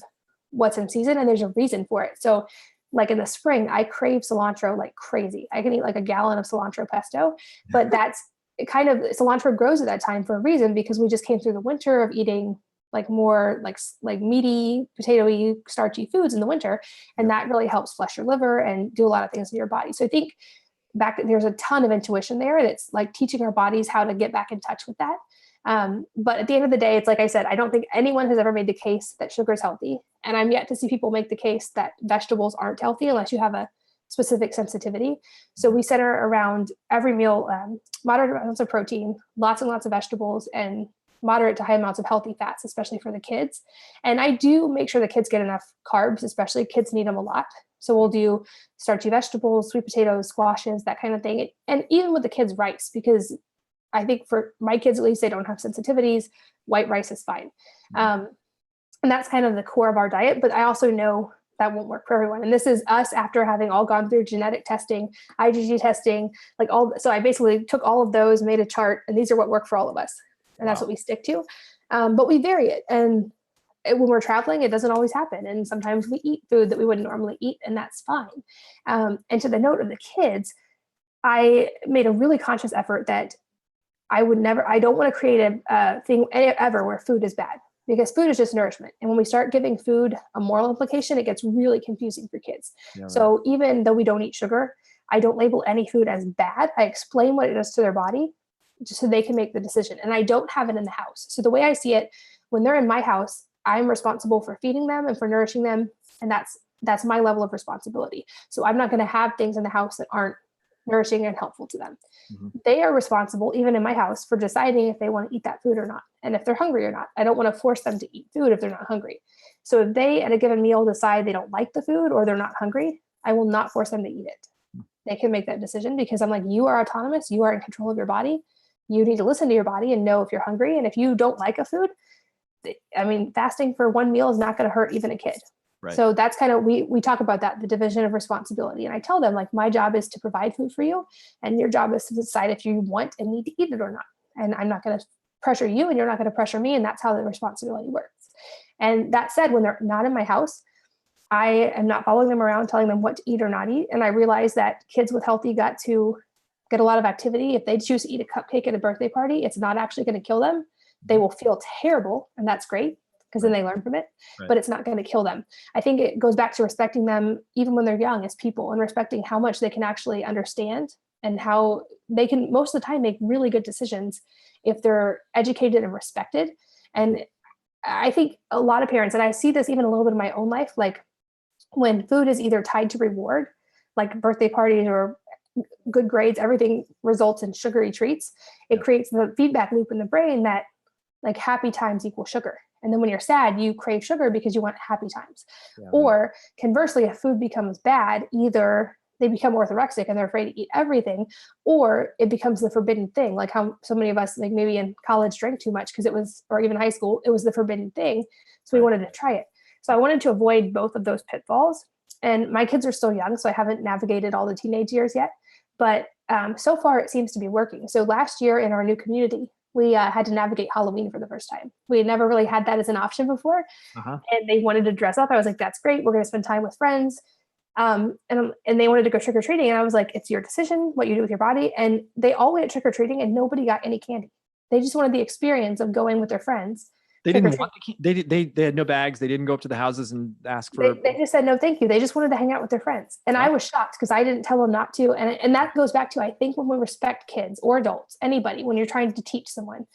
what's in season, and there's a reason for it. So like in the spring, I crave cilantro like crazy. I can eat like a gallon of cilantro pesto, but that's kind of, cilantro grows at that time for a reason, because we just came through the winter of eating like more like meaty, potatoey, starchy foods in the winter. And that really helps flush your liver and do a lot of things in your body. So I think there's a ton of intuition there, and it's like teaching our bodies how to get back in touch with that. But at the end of the day, it's like I said, I don't think anyone has ever made the case that sugar is healthy. And I'm yet to see people make the case that vegetables aren't healthy unless you have a specific sensitivity. So we center around every meal, moderate amounts of protein, lots and lots of vegetables, and moderate to high amounts of healthy fats, especially for the kids. And I do make sure the kids get enough carbs, especially kids need them a lot. So we'll do starchy vegetables, sweet potatoes, squashes, that kind of thing. And even with the kids, rice, because I think for my kids, at least, they don't have sensitivities. White rice is fine. And that's kind of the core of our diet. But I also know that won't work for everyone. And this is us after having all gone through genetic testing, IgG testing, like all. So I basically took all of those, made a chart, and these are what work for all of us. And that's what we stick to. But we vary it. And when we're traveling, it doesn't always happen. And sometimes we eat food that we wouldn't normally eat, and that's fine. And to the note of the kids, I made a really conscious effort that I don't want to create a thing ever where food is bad, because food is just nourishment. And when we start giving food a moral implication, it gets really confusing for kids. Yeah, right. So even though we don't eat sugar, I don't label any food as bad. I explain what it does to their body just so they can make the decision. And I don't have it in the house. So the way I see it, when they're in my house, I'm responsible for feeding them and for nourishing them. And that's my level of responsibility. So I'm not going to have things in the house that aren't nourishing and helpful to them. Mm-hmm. They are responsible, even in my house, for deciding if they want to eat that food or not, and if they're hungry or not. I don't want to force them to eat food if they're not hungry. So if they, at a given meal, decide they don't like the food or they're not hungry, I will not force them to eat it. They can make that decision, because I'm like, you are autonomous. You are in control of your body. You need to listen to your body and know if you're hungry. And if you don't like a food, I mean, fasting for one meal is not going to hurt even a kid. Right. So that's kind of, we talk about that, the division of responsibility. And I tell them, like, my job is to provide food for you, and your job is to decide if you want and need to eat it or not. And I'm not going to pressure you, and you're not going to pressure me. And that's how the responsibility works. And that said, when they're not in my house, I am not following them around telling them what to eat or not eat. And I realize that kids with healthy gut to get a lot of activity. If they choose to eat a cupcake at a birthday party, it's not actually going to kill them. They will feel terrible, and that's great, because then they learn from it, but it's not going to kill them. I think it goes back to respecting them even when they're young as people, and respecting how much they can actually understand and how they can most of the time make really good decisions if they're educated and respected. And I think a lot of parents, and I see this even a little bit in my own life, like when food is either tied to reward, like birthday parties or good grades, everything results in sugary treats. It creates the feedback loop in the brain that, like, happy times equal sugar. And then when you're sad, you crave sugar because you want happy times. Yeah, or conversely, if food becomes bad, either they become orthorexic and they're afraid to eat everything, or it becomes the forbidden thing. Like how so many of us, like maybe in college, drank too much because it was, or even high school, it was the forbidden thing. So we wanted to try it. So I wanted to avoid both of those pitfalls. And my kids are still young, so I haven't navigated all the teenage years yet. But so far, it seems to be working. So last year in our new community, we had to navigate Halloween for the first time. We had never really had that as an option before. And they wanted to dress up. I was like, that's great. We're going to spend time with friends. And they wanted to go trick-or-treating. And I was like, it's your decision what you do with your body. And they all went trick-or-treating, and nobody got any candy. They just wanted the experience of going with their friends. They didn't want they had no bags. They didn't go up to the houses and ask for. They just said no, thank you. They just wanted to hang out with their friends, and I was shocked because I didn't tell them not to. And that goes back to, I think, when we respect kids or adults, anybody, when you're trying to teach someone,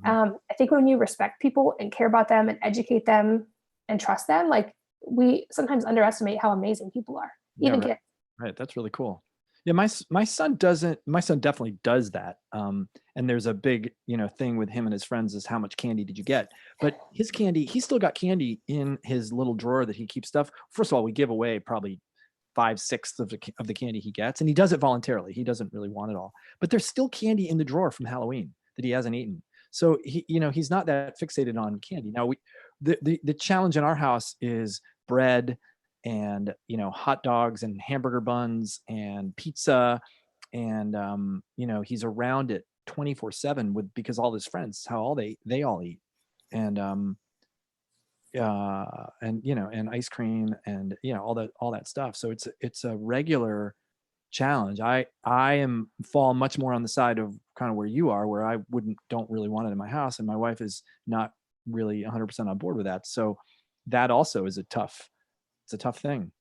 I think when you respect people and care about them and educate them and trust them, like, we sometimes underestimate how amazing people are, even kids. Right, that's really cool. Yeah, my son definitely does that. And there's a big, thing with him and his friends is how much candy did you get? But his candy, he's still got candy in his little drawer that he keeps stuff. First of all, we give away probably 5/6 of the candy he gets, and he does it voluntarily. He doesn't really want it all, but there's still candy in the drawer from Halloween that he hasn't eaten. So he's not that fixated on candy. Now the challenge in our house is bread and hot dogs and hamburger buns and pizza, and he's around it 24/7 because all his friends, how they all eat, and and ice cream and all that stuff. So it's a regular challenge. I fall much more on the side of kind of where you are, where I don't really want it in my house, and my wife is not really 100% on board with that. So that also is a tough thing.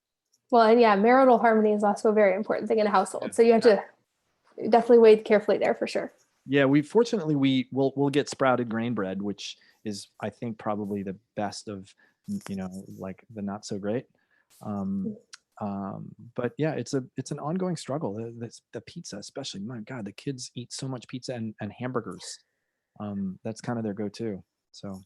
Well, and yeah, marital harmony is also a very important thing in a household. So you have to definitely weigh carefully there for sure. Yeah, we'll get sprouted grain bread, which is, I think, probably the best of, like the not so great. But yeah, it's an ongoing struggle. The pizza, especially, my God, the kids eat so much pizza and hamburgers. That's kind of their go-to. So.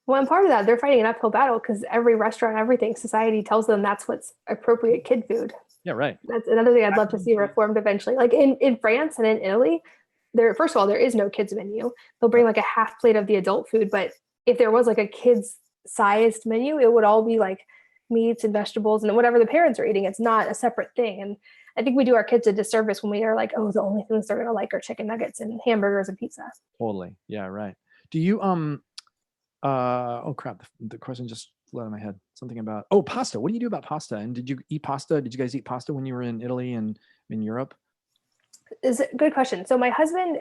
Well, and part of that, they're fighting an uphill battle because every restaurant, everything, society tells them that's what's appropriate kid food. Yeah, right. That's another thing I'd love to see reformed eventually. Like in France and in Italy, first of all, there is no kids menu. They'll bring like a half plate of the adult food, but if there was like a kids sized menu, it would all be like meats and vegetables and whatever the parents are eating. It's not a separate thing. And I think we do our kids a disservice when we are like, oh, the only things they're going to like are chicken nuggets and hamburgers and pizza. Totally. Yeah, right. Do you, Oh crap. The question just flew out of my head. Something about, pasta. What do you do about pasta? And did you eat pasta? Did you guys eat pasta when you were in Italy and in Europe? Is a good question. So my husband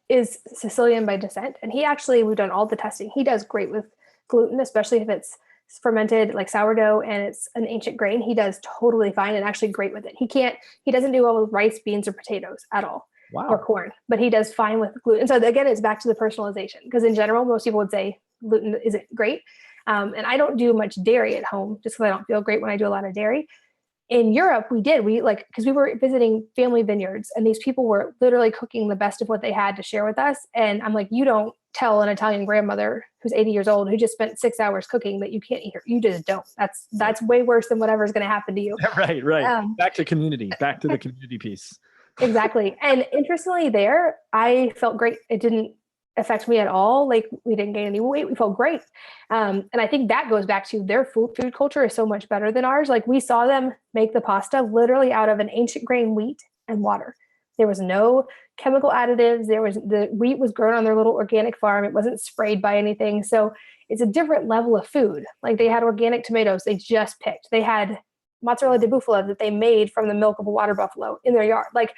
is Sicilian by descent, and we've done all the testing. He does great with gluten, especially if it's fermented like sourdough and it's an ancient grain. He does totally fine and actually great with it. He doesn't do well with rice, beans, or potatoes at all. Wow. Or corn, but he does fine with gluten. So again, it's back to the personalization, because in general, most people would say gluten isn't great. And I don't do much dairy at home just because I don't feel great when I do a lot of dairy. In Europe, because we were visiting family vineyards, and these people were literally cooking the best of what they had to share with us. And I'm like, you don't tell an Italian grandmother who's 80 years old, who just spent 6 hours cooking, that you can't eat her. You just don't. That's way worse than whatever's going to happen to you. Right. Back to the community piece. Exactly. And interestingly there, I felt great. It didn't affect me at all. Like, we didn't gain any weight. We felt great. And I think that goes back to their food culture is so much better than ours. Like, we saw them make the pasta literally out of an ancient grain wheat and water. There was no chemical additives. The wheat was grown on their little organic farm. It wasn't sprayed by anything. So it's a different level of food. Like, they had organic tomatoes they just picked. They had mozzarella di bufala that they made from the milk of a water buffalo in their yard. Like,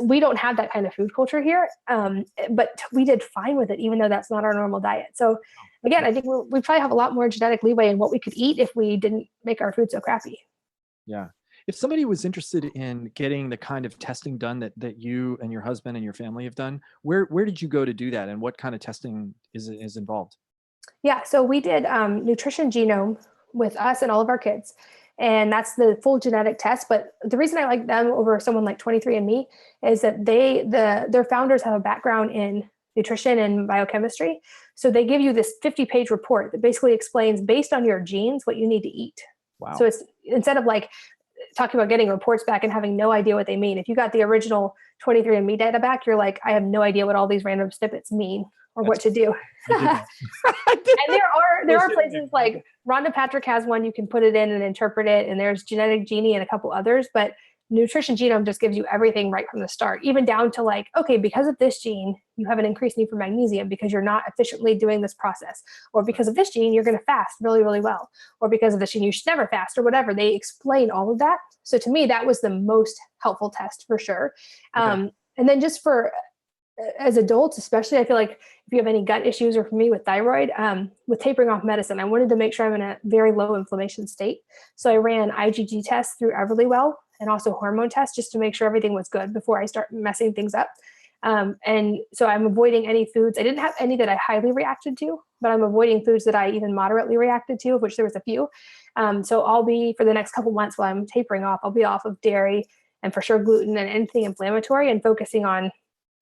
we don't have that kind of food culture here. But we did fine with it, even though that's not our normal diet. So again, I think we probably have a lot more genetic leeway in what we could eat if we didn't make our food so crappy. Yeah. If somebody was interested in getting the kind of testing done that you and your husband and your family have done, where did you go to do that? And what kind of testing is involved? Yeah. So we did nutrition genome with us and all of our kids. And that's the full genetic test. But the reason I like them over someone like 23andMe is that their founders have a background in nutrition and biochemistry. So they give you this 50-page report that basically explains, based on your genes, what you need to eat. Wow. So it's, instead of like talking about getting reports back and having no idea what they mean, if you got the original 23andMe data back, you're like, I have no idea what all these random snippets mean or what to do. And there are places like Rhonda Patrick has one, you can put it in and interpret it. And there's Genetic Genie and a couple others, but Nutrition Genome just gives you everything right from the start, even down to like, okay, because of this gene, you have an increased need for magnesium because you're not efficiently doing this process, or because of this gene, you're going to fast really, really well, or because of this gene, you should never fast, or whatever. They explain all of that. So to me, that was the most helpful test for sure. Okay. And then just for as adults, especially, I feel like if you have any gut issues, or for me with thyroid, with tapering off medicine, I wanted to make sure I'm in a very low inflammation state. So I ran IgG tests through Everlywell and also hormone tests just to make sure everything was good before I start messing things up. And so I'm avoiding any foods. I didn't have any that I highly reacted to, but I'm avoiding foods that I even moderately reacted to, of which there was a few. So I'll be, for the next couple months while I'm tapering off, I'll be off of dairy and for sure gluten and anything inflammatory, and focusing on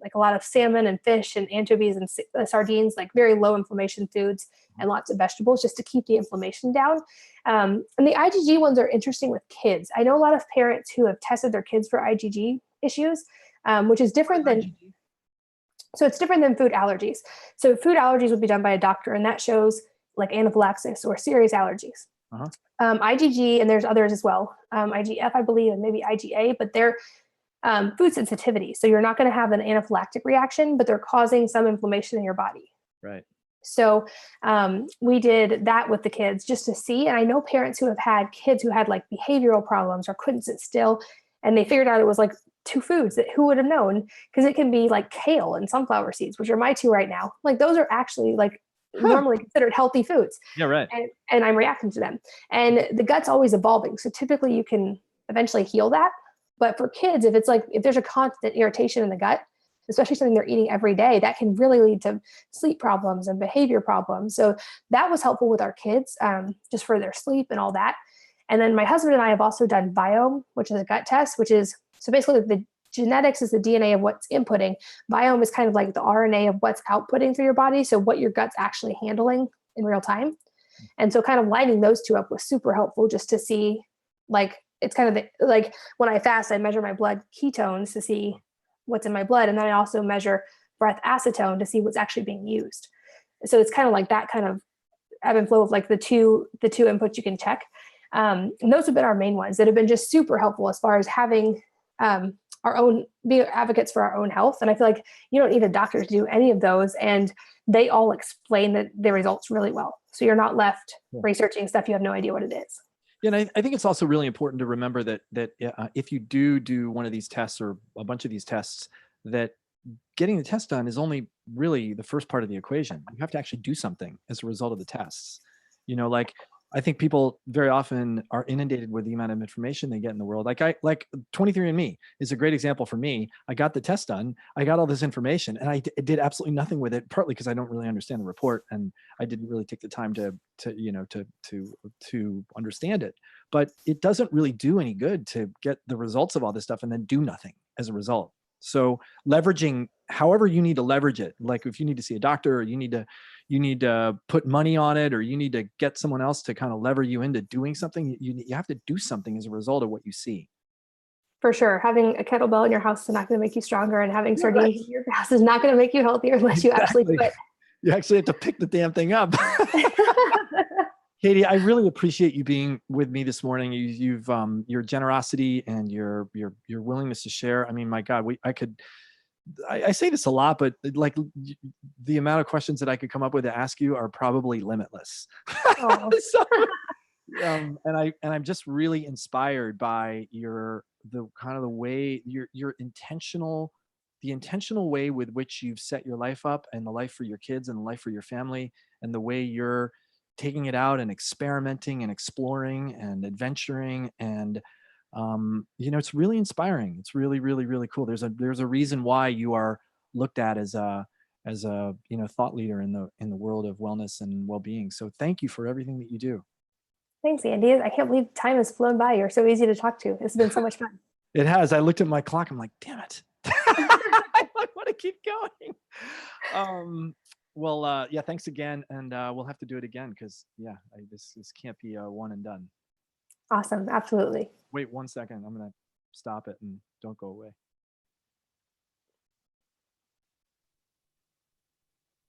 like a lot of salmon and fish and anchovies and sardines, like very low inflammation foods, and lots of vegetables just to keep the inflammation down. And the IgG ones are interesting with kids. I know a lot of parents who have tested their kids for IgG issues, which is different than, so it's different than food allergies. So food allergies would be done by a doctor, and that shows like anaphylaxis or serious allergies. Uh-huh. IgG, and there's others as well, IgF, I believe, and maybe IgA, but they're food sensitivity. So you're not going to have an anaphylactic reaction, but they're causing some inflammation in your body. Right. So we did that with the kids just to see. And I know parents who have had kids who had like behavioral problems or couldn't sit still, and they figured out it was like two foods that who would have known, because it can be like kale and sunflower seeds, which are my two right now. Like those are actually like normally considered healthy foods. Yeah, right. And I'm reacting to them. And the gut's always evolving. So typically you can eventually heal that. But for kids, if there's a constant irritation in the gut, especially something they're eating every day, that can really lead to sleep problems and behavior problems. So that was helpful with our kids, just for their sleep and all that. And then my husband and I have also done Biome, which is a gut test, which is, so basically the genetics is the DNA of what's inputting. Biome is kind of like the RNA of what's outputting through your body. So what your gut's actually handling in real time. And so kind of lining those two up was super helpful, just to see, like, it's kind of like when I fast, I measure my blood ketones to see what's in my blood. And then I also measure breath acetone to see what's actually being used. So it's kind of like that kind of ebb and flow of like the two inputs you can check. And those have been our main ones that have been just super helpful as far as having be advocates for our own health. And I feel like you don't need a doctor to do any of those. And they all explain the results really well. So you're not left researching stuff you have no idea what it is. Yeah, and I think it's also really important to remember that if you do one of these tests or a bunch of these tests, that getting the test done is only really the first part of the equation. You have to actually do something as a result of the tests. Like I think people very often are inundated with the amount of information they get in the world. Like 23andMe is a great example for me. I got the test done. I got all this information and I did absolutely nothing with it, partly because I don't really understand the report and I didn't really take the time to understand it. But it doesn't really do any good to get the results of all this stuff and then do nothing as a result. So leveraging however you need to leverage it, like if you need to see a doctor or you need to put money on it, or you need to get someone else to kind of lever you into doing something, you have to do something as a result of what you see. For sure. Having a kettlebell in your house is not going to make you stronger, and having sardines in your house is not going to make you healthier unless you actually quit. You actually have to pick the damn thing up. Katie, I really appreciate you being with me this morning. You've your generosity and your willingness to share. I mean, my God, I say this a lot, but like the amount of questions that I could come up with to ask you are probably limitless. Oh. And I'm just really inspired by the way your intentional way with which you've set your life up, and the life for your kids and the life for your family, and the way you're taking it out and experimenting and exploring and adventuring. And it's really inspiring. It's really, really, really cool. There's a reason why you are looked at as a thought leader in the world of wellness and well-being. So thank you for everything that you do. Thanks, Andy. I can't believe time has flown by. You're so easy to talk to. It's been so much fun. It has. I looked at my clock. I'm like, damn it. I want to keep going. Well, yeah, thanks again. And we'll have to do it again because, this can't be a one and done. Awesome. Absolutely. Wait 1 second. I'm going to stop it and don't go away.